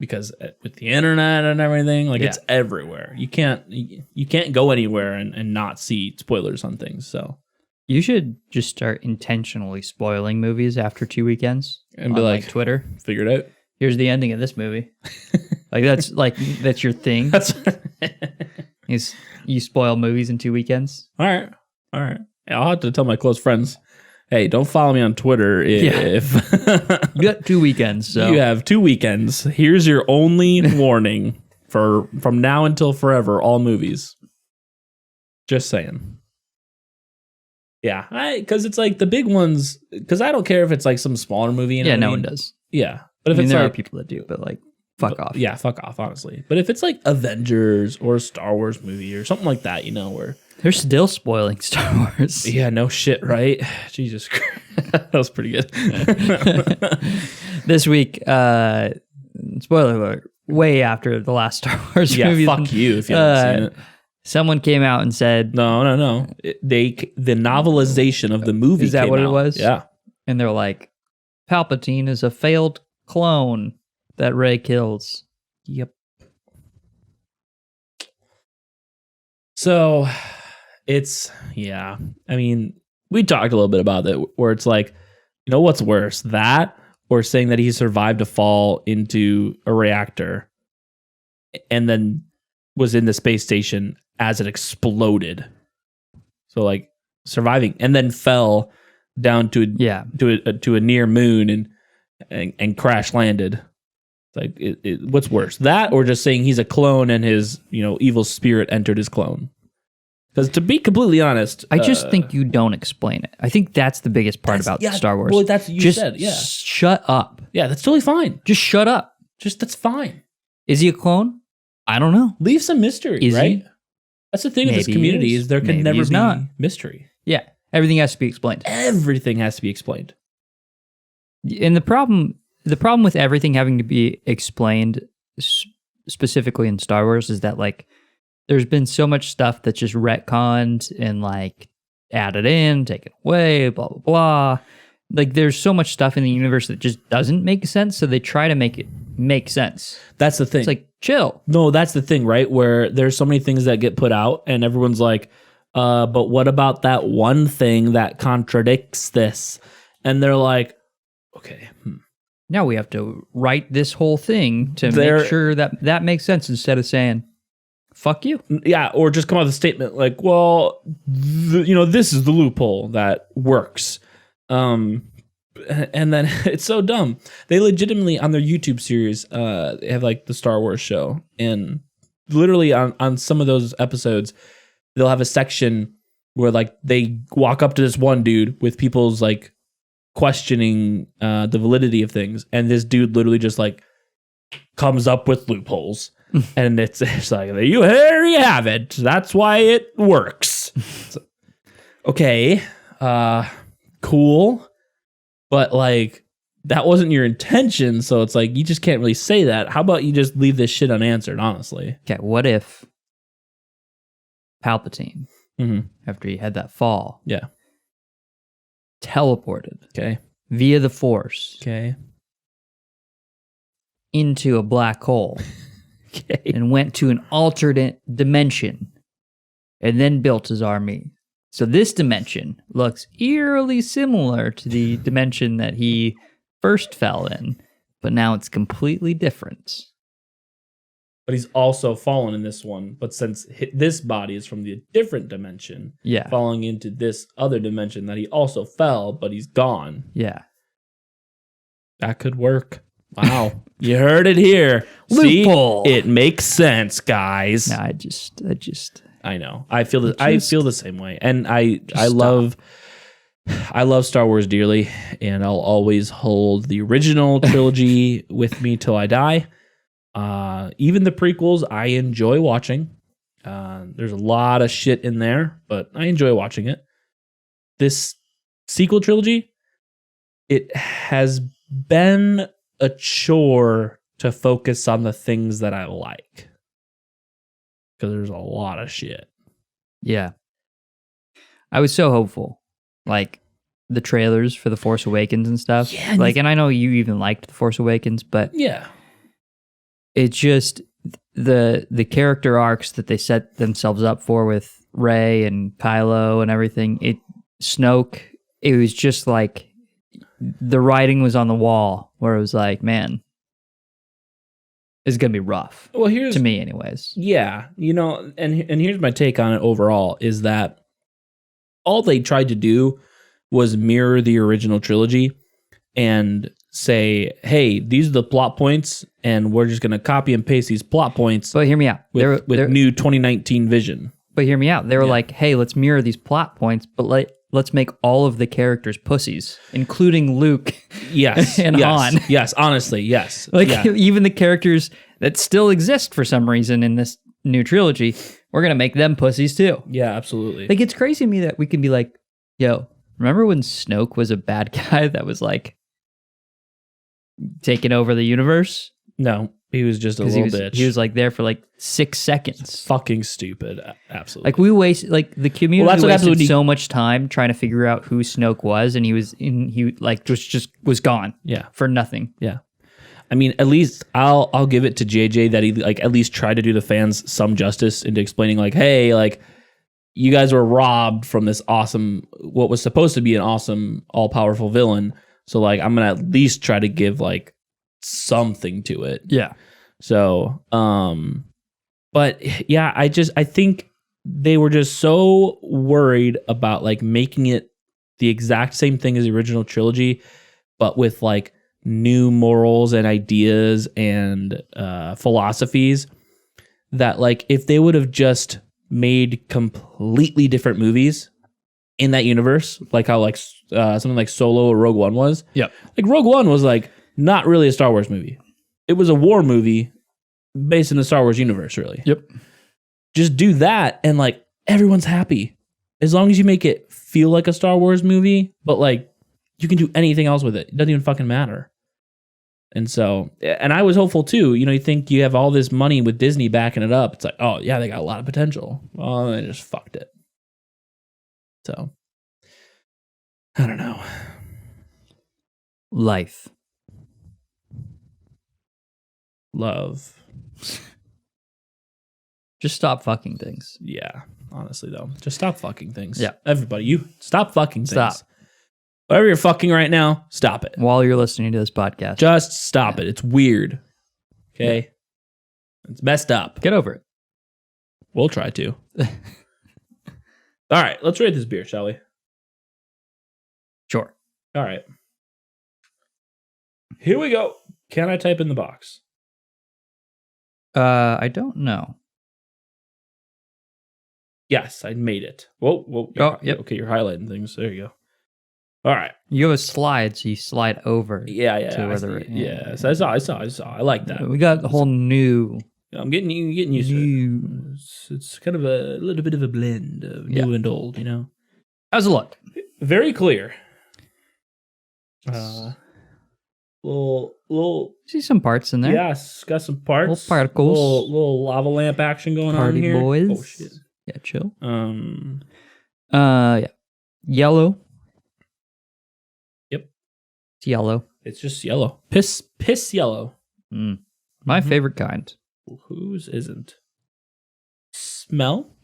Speaker 2: Because with the internet and everything, like it's everywhere. You can't go anywhere and not see spoilers on things. So
Speaker 1: you should just start intentionally spoiling movies after 2 weekends
Speaker 2: and be like
Speaker 1: Twitter.
Speaker 2: Figure it out.
Speaker 1: Here's the ending of this movie. that's your thing. You spoil movies in 2 weekends.
Speaker 2: All right. Yeah, I'll have to tell my close friends, hey, don't follow me on Twitter if
Speaker 1: you got 2 weekends. So
Speaker 2: you have 2 weekends. Here's your only warning from now until forever, all movies. Just saying. Yeah, because it's like the big ones. Because I don't care if it's like some smaller movie.
Speaker 1: No one does.
Speaker 2: Yeah, but if
Speaker 1: there are people that do, but like fuck off.
Speaker 2: Yeah, fuck off. Honestly, but if it's like Avengers or a Star Wars movie or something like that, where
Speaker 1: they're still spoiling Star Wars.
Speaker 2: Yeah, no shit, right? Jesus Christ, that was pretty good.
Speaker 1: This week, spoiler alert, way after the last Star Wars movie.
Speaker 2: Yeah, fuck you if you haven't seen it.
Speaker 1: Someone came out and said,
Speaker 2: "No. The novelization of the movie."
Speaker 1: Is that what
Speaker 2: out.
Speaker 1: it was?
Speaker 2: Yeah,
Speaker 1: and they're like, Palpatine is a failed clone that Rey kills. Yep.
Speaker 2: So it's I mean, we talked a little bit about it, where it's like, what's worse, that or saying that he survived a fall into a reactor and then was in the space station as it exploded. So like surviving, and then fell down to a near moon and crash landed. Like, what's worse, that or just saying he's a clone and his evil spirit entered his clone? Because to be completely honest,
Speaker 1: I just think you don't explain it. I think that's the biggest part about Star Wars.
Speaker 2: Well, that's what you
Speaker 1: just
Speaker 2: said. Yeah,
Speaker 1: shut up.
Speaker 2: Yeah, that's totally fine.
Speaker 1: Just shut up.
Speaker 2: That's fine.
Speaker 1: Is he a clone? I don't know.
Speaker 2: Leave some mystery, right?
Speaker 1: He?
Speaker 2: That's the thing with this community is there can never be mystery.
Speaker 1: Yeah, everything has to be explained.
Speaker 2: Everything has to be explained.
Speaker 1: And the problem with everything having to be explained, specifically in Star Wars, is that like there's been so much stuff that's just retconned and like added in, taken away, blah blah blah. Like there's so much stuff in the universe that just doesn't make sense, so they try to make it make sense.
Speaker 2: That's the thing.
Speaker 1: It's like, chill.
Speaker 2: No, that's the thing, right? Where there's so many things that get put out and everyone's like, but what about that one thing that contradicts this? And they're like, okay.
Speaker 1: Now we have to write this whole thing to make sure that makes sense instead of saying, fuck you.
Speaker 2: Yeah, or just come out with a statement like, well, this is the loophole that works. And then it's so dumb. They legitimately on their YouTube series, they have like the Star Wars show, and literally on some of those episodes, they'll have a section where like they walk up to this one dude with people's like questioning the validity of things, and this dude literally just like comes up with loopholes, and it's like, there you have it. That's why it works. So, okay, cool. But like that wasn't your intention, so it's like you just can't really say that. How about you just leave this shit unanswered, honestly?
Speaker 1: Okay, what if Palpatine, after he had that fall, teleported via the Force into a black hole and went to an alternate dimension and then built his army? So this dimension looks eerily similar to the dimension that he first fell in, but now it's completely different.
Speaker 2: But he's also fallen in this one. But since this body is from the different dimension, falling into this other dimension that he also fell, but he's gone.
Speaker 1: Yeah.
Speaker 2: That could work. Wow. You heard it here.
Speaker 1: Loophole.
Speaker 2: See? It makes sense, guys.
Speaker 1: No,
Speaker 2: I know. I feel the same way. And I love Star Wars dearly, and I'll always hold the original trilogy with me till I die. Even the prequels I enjoy watching. There's a lot of shit in there, but I enjoy watching it. This sequel trilogy, it has been a chore to focus on the things that I like. Because there's a lot of shit.
Speaker 1: Yeah. I was so hopeful. Like, the trailers for The Force Awakens and stuff. Yeah. Like, and I know you even liked The Force Awakens, but... Yeah. It's just the character arcs that they set themselves up for with Rey and Kylo and everything. Snoke, it was just like... The writing was on the wall, where it was like, man... It's going to be rough. Well, to me anyways.
Speaker 2: Yeah. And here's my take on it overall is that all they tried to do was mirror the original trilogy and say, hey, these are the plot points, and we're just going to copy and paste these plot points.
Speaker 1: But hear me out.
Speaker 2: With new 2019 vision.
Speaker 1: But hear me out. They were like, hey, let's mirror these plot points, but let's make all of the characters pussies, including Luke and Han.
Speaker 2: Yes, honestly, yes.
Speaker 1: Even the characters that still exist for some reason in this new trilogy, we're going to make them pussies too.
Speaker 2: Yeah, absolutely.
Speaker 1: Like, it's crazy to me that we can be like, yo, remember when Snoke was a bad guy that was like taking over the universe?
Speaker 2: No. He was just a little bitch.
Speaker 1: He was like there for like 6 seconds.
Speaker 2: It's fucking stupid. Absolutely.
Speaker 1: Like the community wasted so much time trying to figure out who Snoke was, and he was gone.
Speaker 2: Yeah.
Speaker 1: For nothing.
Speaker 2: Yeah. I mean, at least I'll give it to JJ that he like at least tried to do the fans some justice into explaining like, hey, like you guys were robbed from this awesome, what was supposed to be an awesome, all powerful villain. So like, I'm gonna at least try to give like something to it.
Speaker 1: Yeah.
Speaker 2: So, but yeah, I think they were just so worried about like making it the exact same thing as the original trilogy, but with like new morals and ideas and philosophies, that like if they would have just made completely different movies in that universe, like how like something like Solo or Rogue One was.
Speaker 1: Yep.
Speaker 2: Like Rogue One was like not really a Star Wars movie. It was a war movie based in the Star Wars universe, really.
Speaker 1: Yep.
Speaker 2: Just do that and like everyone's happy. As long as you make it feel like a Star Wars movie, but like you can do anything else with it. It doesn't even fucking matter. And so, and I was hopeful too. You know, you think you have all this money with Disney backing it up. It's like, oh yeah, they got a lot of potential. Oh, they just fucked it. So, I don't know.
Speaker 1: Life.
Speaker 2: Love.
Speaker 1: Just stop fucking things.
Speaker 2: Yeah, honestly though. Just stop fucking things.
Speaker 1: Yeah.
Speaker 2: Everybody, you stop fucking things.
Speaker 1: Stop.
Speaker 2: Whatever you're fucking right now, stop it.
Speaker 1: While you're listening to this podcast.
Speaker 2: Just stop it. It's weird. Okay? It's messed up.
Speaker 1: Get over it.
Speaker 2: We'll try to. All right, let's rate this beer, shall we?
Speaker 1: Sure.
Speaker 2: All right. Here we go. Can I type in the box?
Speaker 1: I don't know.
Speaker 2: Yes, I made it. Whoa.
Speaker 1: Oh, yep.
Speaker 2: Okay, you're highlighting things. There you go. All right.
Speaker 1: You have a slide, so you slide over.
Speaker 2: Yeah.
Speaker 1: To
Speaker 2: I
Speaker 1: whether
Speaker 2: see. Yes, I saw. I like that.
Speaker 1: We got a whole new.
Speaker 2: I'm getting used to it. It's kind of a little bit of a blend of new and old, you know.
Speaker 1: How's it look?
Speaker 2: Very clear. Little.
Speaker 1: See some parts in there.
Speaker 2: Yeah, it's got some parts.
Speaker 1: Little particles.
Speaker 2: Little lava lamp action going
Speaker 1: Party
Speaker 2: on here.
Speaker 1: boys.
Speaker 2: Oh shit.
Speaker 1: Yeah, chill.
Speaker 2: Yeah.
Speaker 1: Yellow.
Speaker 2: Yep.
Speaker 1: It's yellow.
Speaker 2: It's just yellow. Piss yellow.
Speaker 1: My favorite kind.
Speaker 2: Whose isn't? Smell.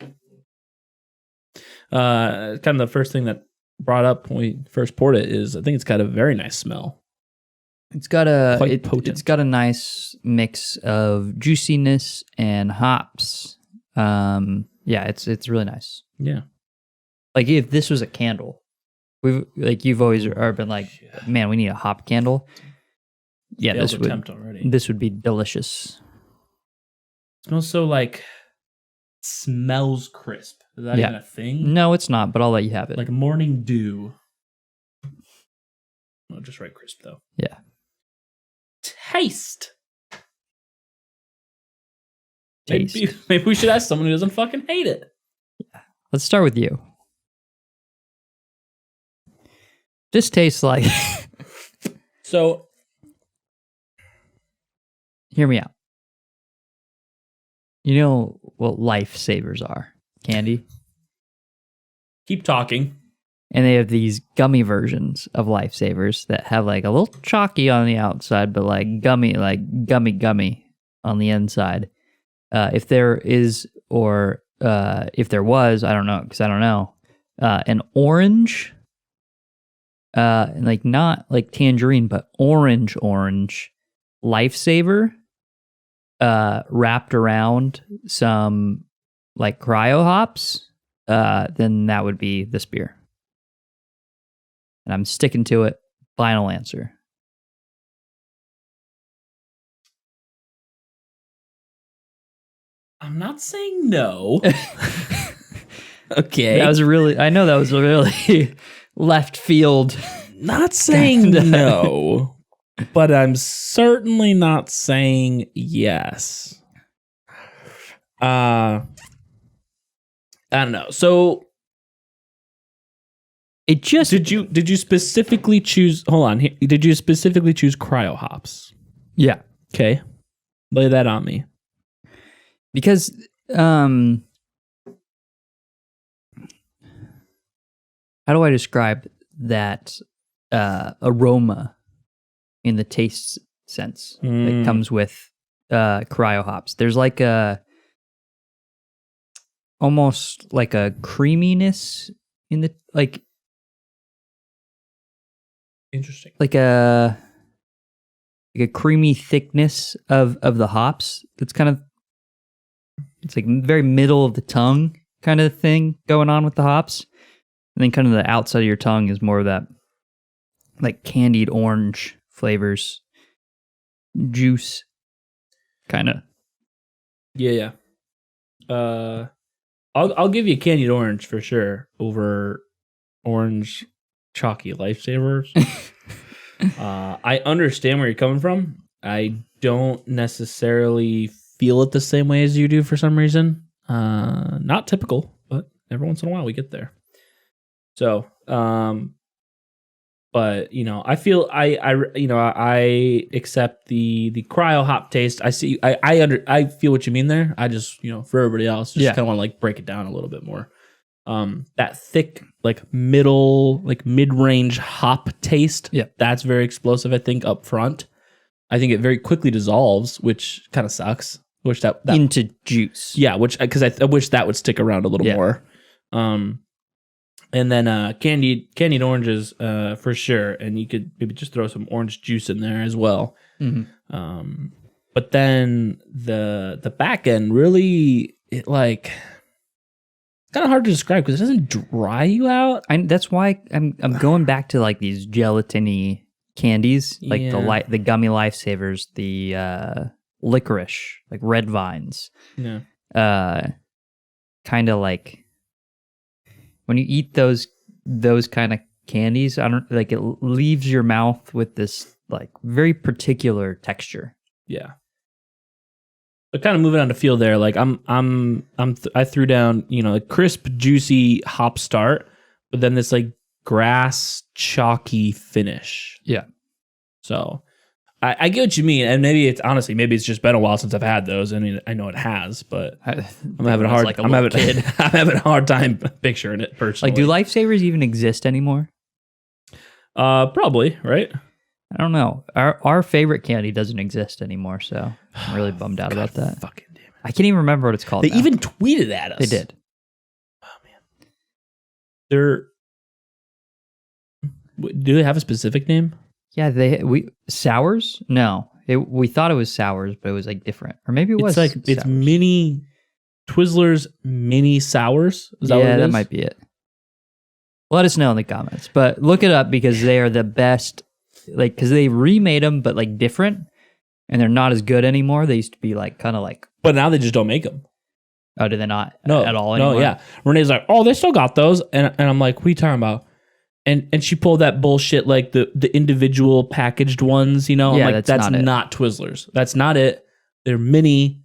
Speaker 2: Kind of the first thing that brought up when we first poured it is I think it's got a very nice smell.
Speaker 1: It's got
Speaker 2: potent.
Speaker 1: It's got a nice mix of juiciness and hops. Yeah, it's really nice.
Speaker 2: Yeah.
Speaker 1: Like if this was a candle, you've always been like, man, we need a hop candle. Yeah, this would be delicious.
Speaker 2: Smells so like smells crisp. Is that even a thing?
Speaker 1: No, it's not, but I'll let you have it.
Speaker 2: Like morning dew. I'll just write crisp though.
Speaker 1: Yeah.
Speaker 2: Taste. Maybe we should ask someone who doesn't fucking hate it.
Speaker 1: Yeah. Let's start with you. This tastes like.
Speaker 2: So.
Speaker 1: Hear me out. You know what lifesavers are? Candy.
Speaker 2: Keep talking.
Speaker 1: And they have these gummy versions of lifesavers that have like a little chalky on the outside, but like gummy on the inside. If there is, or if there was, I don't know, because I don't know, an orange, like not like tangerine, but orange lifesaver, wrapped around some like cryo hops, then that would be this beer. And I'm sticking to it. Final answer.
Speaker 2: I'm not saying no. Okay.
Speaker 1: I know that was a really left field.
Speaker 2: Not saying no, but I'm certainly not saying yes. I don't know. So
Speaker 1: it just
Speaker 2: did you specifically choose? Hold on. Did you specifically choose cryo hops?
Speaker 1: Yeah.
Speaker 2: Okay. Lay that on me.
Speaker 1: Because how do I describe that aroma in the taste sense that comes with cryo hops? There's like almost like a creaminess in the like.
Speaker 2: Interesting.
Speaker 1: Like a creamy thickness of the hops. It's kind of, it's like very middle of the tongue, kind of thing going on with the hops. And then kind of the outside of your tongue is more of that like candied orange flavors, juice, kind of.
Speaker 2: Yeah. I'll give you candied orange for sure over orange chalky Lifesavers. I understand where you're coming from. I don't necessarily feel it the same way as you do for some reason. Not typical, but every once in a while we get there. So, but you know, I feel I accept the cryo hop taste. I see. I feel what you mean there. I just, you know, for everybody else, just kind of want to like break it down a little bit more. That thick, like mid-range hop taste.
Speaker 1: Yeah,
Speaker 2: that's very explosive. I think up front, I think it very quickly dissolves, which kind of sucks. Wish that
Speaker 1: into juice.
Speaker 2: Yeah, because I wish that would stick around a little more. And then candied oranges for sure, and you could maybe just throw some orange juice in there as well.
Speaker 1: Mm-hmm.
Speaker 2: But then the back end really, it like, kind of hard to describe because it doesn't dry you out.
Speaker 1: That's why I'm going back to like these gelatiny candies, like the gummy Lifesavers, the licorice, like red vines.
Speaker 2: Yeah.
Speaker 1: Kind of like when you eat those kind of candies, I don't like, it leaves your mouth with this like very particular texture.
Speaker 2: Yeah. But kind of moving on to feel there, like I threw down, you know, a crisp, juicy hop start, but then this like grass chalky finish.
Speaker 1: Yeah.
Speaker 2: So I get what you mean, and maybe it's just been a while since I've had those. I mean, I know it has, but I'm having a hard time picturing it personally.
Speaker 1: Like, do Lifesavers even exist anymore?
Speaker 2: Probably, right?
Speaker 1: I don't know. Our favorite candy doesn't exist anymore, so I'm really bummed out about that.
Speaker 2: Fucking damn it!
Speaker 1: I can't even remember what it's called.
Speaker 2: They even tweeted at us.
Speaker 1: They did.
Speaker 2: Oh man, do they have a specific name?
Speaker 1: Yeah, Sours? No, we thought it was Sours, but it was like different, or maybe it was.
Speaker 2: It's like it's mini Twizzlers, mini Sours. Is that what it is?
Speaker 1: That might be it. Let us know in the comments, but look it up because they are the best. Like, because they remade them, but like different, and they're not as good anymore. They used to be like kind of like.
Speaker 2: But now they just don't make them.
Speaker 1: Oh, do they not? No, at all anymore?
Speaker 2: No, yeah. Renee's like, oh, they still got those, and I'm like, what are you talking about? And she pulled that bullshit, like the individual packaged ones, you know?
Speaker 1: Yeah,
Speaker 2: I'm like, that's not Twizzlers. That's not it. They're mini.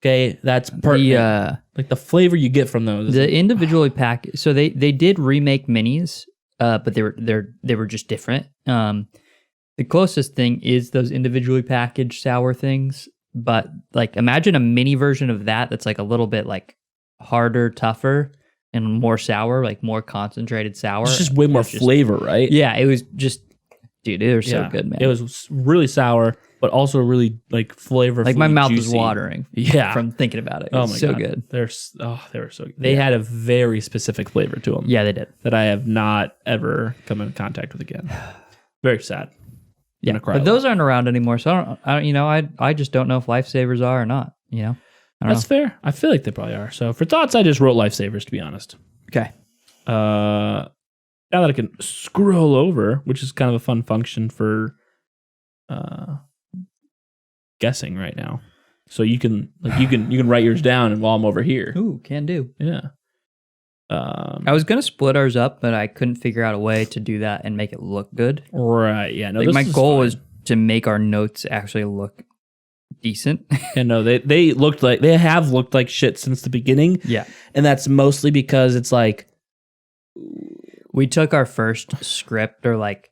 Speaker 2: Okay, that's pertinent. Like the flavor you get from those.
Speaker 1: The individually packaged. So they did remake minis, but they were just different. The closest thing is those individually packaged sour things, but like imagine a mini version of that that's like a little bit like harder, tougher, and more sour, like more concentrated sour.
Speaker 2: It's just way more flavor, right?
Speaker 1: Yeah, it was just, dude, they were so good, man.
Speaker 2: It was really sour, but also really like flavorful.
Speaker 1: Like my mouth
Speaker 2: juicy.
Speaker 1: was watering.
Speaker 2: Yeah,
Speaker 1: from thinking about it.
Speaker 2: Oh my
Speaker 1: so
Speaker 2: God.
Speaker 1: Good.
Speaker 2: They were so good. They had a very specific flavor to them.
Speaker 1: Yeah, they did.
Speaker 2: That I have not ever come in contact with again. Very sad.
Speaker 1: Yeah, but those aren't around anymore. So I just don't know if Lifesavers are or not. You know,
Speaker 2: that's fair. I feel like they probably are. So for thoughts, I just wrote Lifesavers, to be honest.
Speaker 1: Okay.
Speaker 2: Now that I can scroll over, which is kind of a fun function for guessing right now. So you can write yours down, and while I'm over here.
Speaker 1: Ooh, can do.
Speaker 2: Yeah.
Speaker 1: I was gonna split ours up, but I couldn't figure out a way to do that and make it look good.
Speaker 2: Right. Yeah. No.
Speaker 1: Like my goal was to make our notes actually look decent.
Speaker 2: And no, they have looked like shit since the beginning.
Speaker 1: Yeah.
Speaker 2: And that's mostly because it's like
Speaker 1: we took our first script or like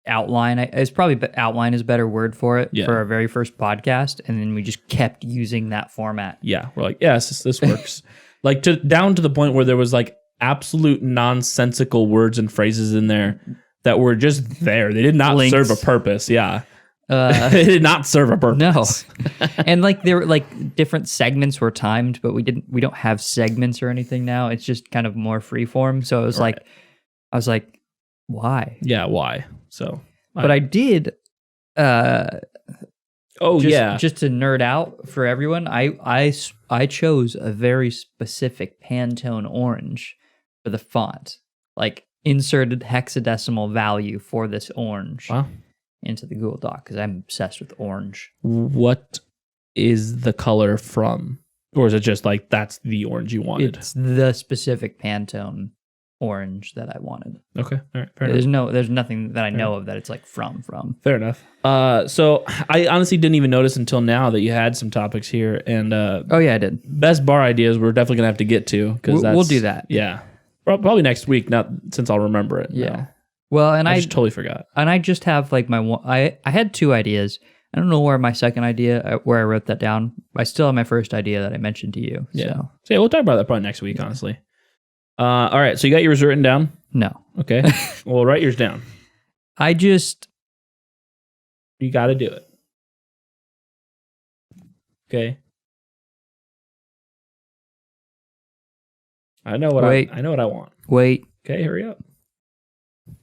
Speaker 1: outline. It's probably outline is a better word for it for our very first podcast, and then we just kept using that format.
Speaker 2: Yeah. We're like, yes, this works. Like down to the point where there was like absolute nonsensical words and phrases in there that were just there. They did not serve a purpose. Yeah. They did not serve a purpose.
Speaker 1: No. And like there were like different segments were timed, but we don't have segments or anything now. It's just kind of more freeform. So it was I was like, why?
Speaker 2: Yeah, why? So
Speaker 1: but I did
Speaker 2: Oh, yeah.
Speaker 1: Just to nerd out for everyone, I chose a very specific Pantone orange for the font. Like, inserted hexadecimal value for this orange into the Google Doc because I'm obsessed with orange.
Speaker 2: What is the color from? Or is it just like that's the orange you wanted?
Speaker 1: It's the specific Pantone orange that I wanted.
Speaker 2: Okay. All right. Fair enough.
Speaker 1: There's nothing that I know of that it's like from.
Speaker 2: Fair enough. So I honestly didn't even notice until now that you had some topics here. And
Speaker 1: oh yeah, I did.
Speaker 2: Best bar ideas we're definitely gonna have to get to because
Speaker 1: we'll do that.
Speaker 2: Yeah. Probably next week. Not since I'll remember it.
Speaker 1: Yeah.
Speaker 2: No.
Speaker 1: Well, and I
Speaker 2: just totally forgot.
Speaker 1: And I just have like my one. I had 2 ideas. I don't know where my second idea, where I wrote that down. I still have my first idea that I mentioned to you.
Speaker 2: Yeah.
Speaker 1: So
Speaker 2: yeah, we'll talk about that probably next week, honestly. All right. So you got yours written down?
Speaker 1: No.
Speaker 2: Okay. Well, write yours down.
Speaker 1: You
Speaker 2: got to do it. Okay. I know what I know what I want.
Speaker 1: Wait.
Speaker 2: Okay, hurry up.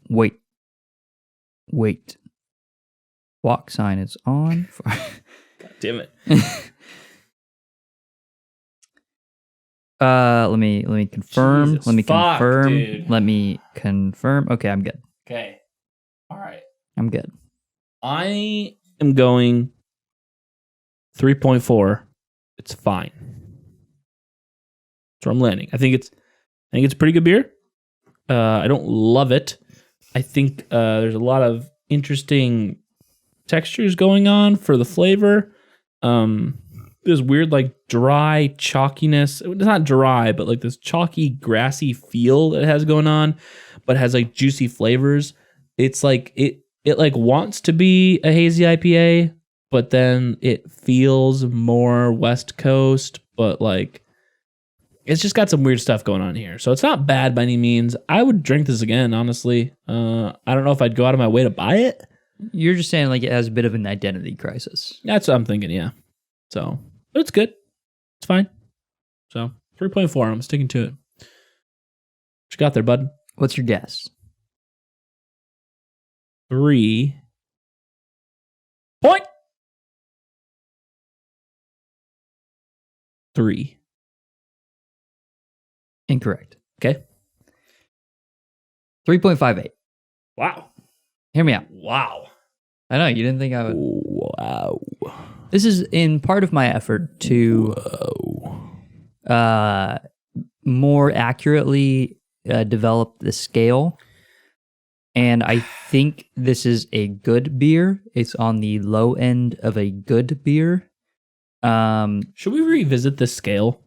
Speaker 1: Wait. Walk sign is on.
Speaker 2: God damn it.
Speaker 1: Let me confirm.
Speaker 2: Jesus
Speaker 1: let me
Speaker 2: fuck,
Speaker 1: confirm.
Speaker 2: dude.
Speaker 1: Let me confirm. Okay, I'm good.
Speaker 2: Okay. All right.
Speaker 1: I'm good.
Speaker 2: I am going 3.4. It's fine. That's where I'm landing. I think it's a pretty good beer. I don't love it. I think there's a lot of interesting textures going on for the flavor. This weird like dry chalkiness. It's not dry, but like this chalky grassy feel that it has going on, but has like juicy flavors. It's like it like wants to be a hazy IPA, but then it feels more West Coast, but like it's just got some weird stuff going on here. So it's not bad by any means. I would drink this again, honestly. I don't know if I'd go out of my way to buy it.
Speaker 1: You're just saying like it has a bit of an identity crisis.
Speaker 2: That's what I'm thinking, yeah. So, but it's good. It's fine. So 3.4, I'm sticking to it. What you got there, bud?
Speaker 1: What's your guess?
Speaker 2: 3.
Speaker 1: Incorrect.
Speaker 2: Okay.
Speaker 1: 3.58.
Speaker 2: Wow.
Speaker 1: Hear me out.
Speaker 2: Wow.
Speaker 1: I know, you didn't think I would.
Speaker 2: Wow.
Speaker 1: This is in part of my effort to more accurately develop the scale. And I think this is a good beer. It's on the low end of a good beer.
Speaker 2: Should we revisit the scale?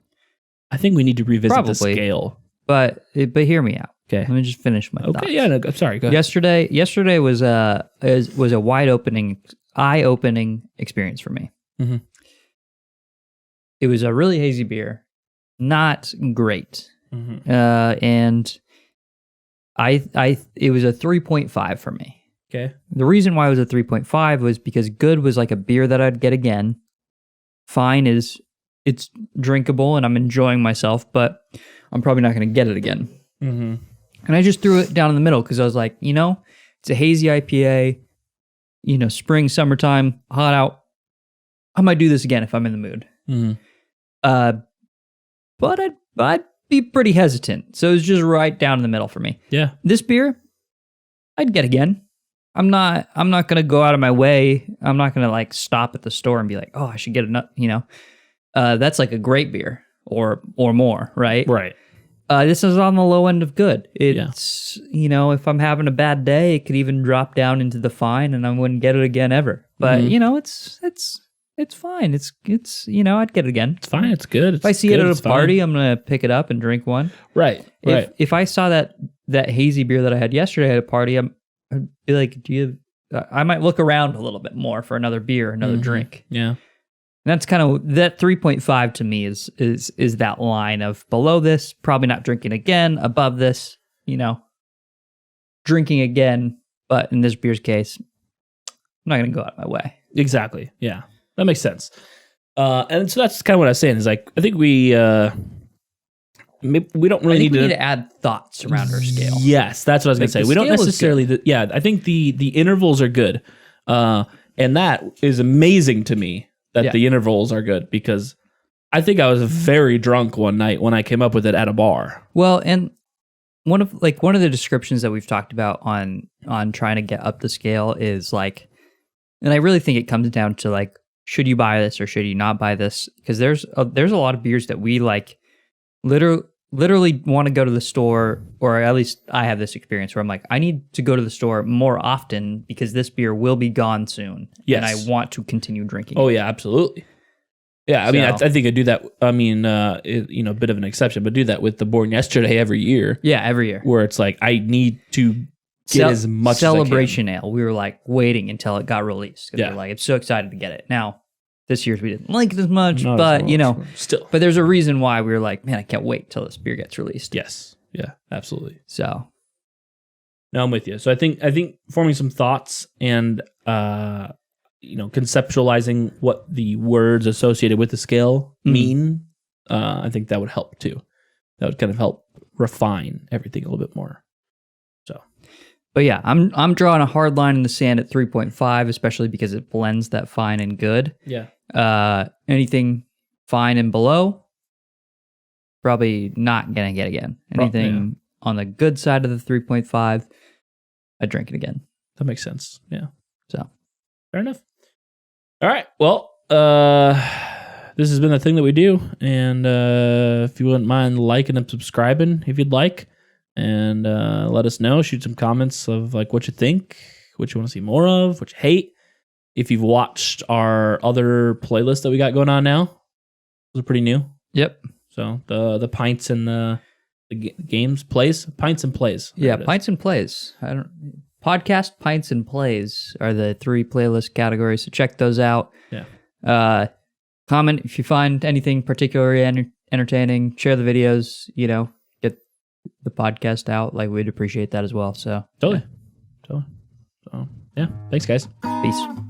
Speaker 2: I think we need to revisit
Speaker 1: Probably.
Speaker 2: the scale.
Speaker 1: But hear me out.
Speaker 2: Okay.
Speaker 1: Let me just finish my thoughts.
Speaker 2: Okay, yeah, no, sorry, go ahead.
Speaker 1: Yesterday was a eye-opening experience for me.
Speaker 2: Mhm.
Speaker 1: It was a really hazy beer, not great,
Speaker 2: Mm-hmm.
Speaker 1: and it was a 3.5 for me.
Speaker 2: Okay.
Speaker 1: The reason why it was a 3.5 was because good was like a beer that I'd get again. Fine it's drinkable and I'm enjoying myself, but I'm probably not going to get it again.
Speaker 2: Mm-hmm.
Speaker 1: And I just threw it down in the middle because I was like, it's a hazy IPA, spring, summertime, hot out. I might do this again if I'm in the mood.
Speaker 2: Mm-hmm.
Speaker 1: But I'd be pretty hesitant. So it was just right down in the middle for me.
Speaker 2: Yeah.
Speaker 1: This beer, I'd get again. I'm not going to go out of my way. I'm not going to like stop at the store and be like, oh, I should get another, that's like a great beer or more, right?
Speaker 2: Right.
Speaker 1: This is on the low end of good. It's, if I'm having a bad day, it could even drop down into the fine and I wouldn't get it again ever. But, it's fine. It's I'd get it again.
Speaker 2: It's fine. It's good.
Speaker 1: If I see it at a party, I'm going to pick it up and drink one.
Speaker 2: Right.
Speaker 1: If I saw that hazy beer that I had yesterday at a party, I'd be like, I might look around a little bit more for another beer, another drink.
Speaker 2: Yeah.
Speaker 1: And that's kind of that 3.5 to me is that line of below this, probably not drinking again, above this, drinking again. But in this beer's case, I'm not going to go out of my way.
Speaker 2: Exactly. Yeah. That makes sense. And so that's kind of what I was saying is like, I think we don't really
Speaker 1: need
Speaker 2: to
Speaker 1: add thoughts around our scale.
Speaker 2: Yes, that's what I was going to say. We don't necessarily, I think the intervals are good. And that is amazing to me that
Speaker 1: Yeah.
Speaker 2: the intervals are good, because I think I was very drunk one night when I came up with it at a bar.
Speaker 1: Well, and one of the descriptions that we've talked about on trying to get up the scale is like, and I really think it comes down to like, should you buy this or should you not buy this? Because there's a lot of beers that we like literally want to go to the store, or at least I have this experience where I'm like, I need to go to the store more often because this beer will be gone soon.
Speaker 2: Yes.
Speaker 1: And I want to continue drinking.
Speaker 2: Oh, yeah, absolutely. Yeah, I mean, I think I do that. I mean, a bit of an exception, but do that with the Born Yesterday every year.
Speaker 1: Yeah, every year.
Speaker 2: Where it's like, I need to get as much
Speaker 1: Celebration
Speaker 2: as I
Speaker 1: Ale. We were like waiting until it got released. Yeah. We were like, I'm so excited to get it. Now, this year's we didn't like it as much, but
Speaker 2: still.
Speaker 1: But there's a reason why we were like, man, I can't wait till this beer gets released.
Speaker 2: Yes. Yeah, absolutely.
Speaker 1: So.
Speaker 2: No, I'm with you. So I think forming some thoughts and conceptualizing what the words associated with the scale mean, I think that would help too. That would kind of help refine everything a little bit more. So,
Speaker 1: but yeah, I'm drawing a hard line in the sand at 3.5, especially because it blends that fine and good.
Speaker 2: Yeah.
Speaker 1: Anything fine and below, probably not gonna get again. Anything on the good side of the 3.5, I drink it again.
Speaker 2: That makes sense. Yeah.
Speaker 1: So
Speaker 2: fair enough. All right. Well, this has been the thing that we do, and if you wouldn't mind liking and subscribing, if you'd like, and let us know. Shoot some comments of like what you think, what you want to see more of, what you hate. If you've watched our other playlist that we got going on now, those are pretty new.
Speaker 1: Yep.
Speaker 2: So the pints and the games plays, pints and plays.
Speaker 1: Yeah, pints and plays. Podcast, pints, and plays are the 3 playlist categories, so check those out.
Speaker 2: Yeah.
Speaker 1: Comment if you find anything particularly entertaining. Share the videos. Get the podcast out. Like, we'd appreciate that as well. So
Speaker 2: totally. So yeah, thanks guys.
Speaker 1: Peace.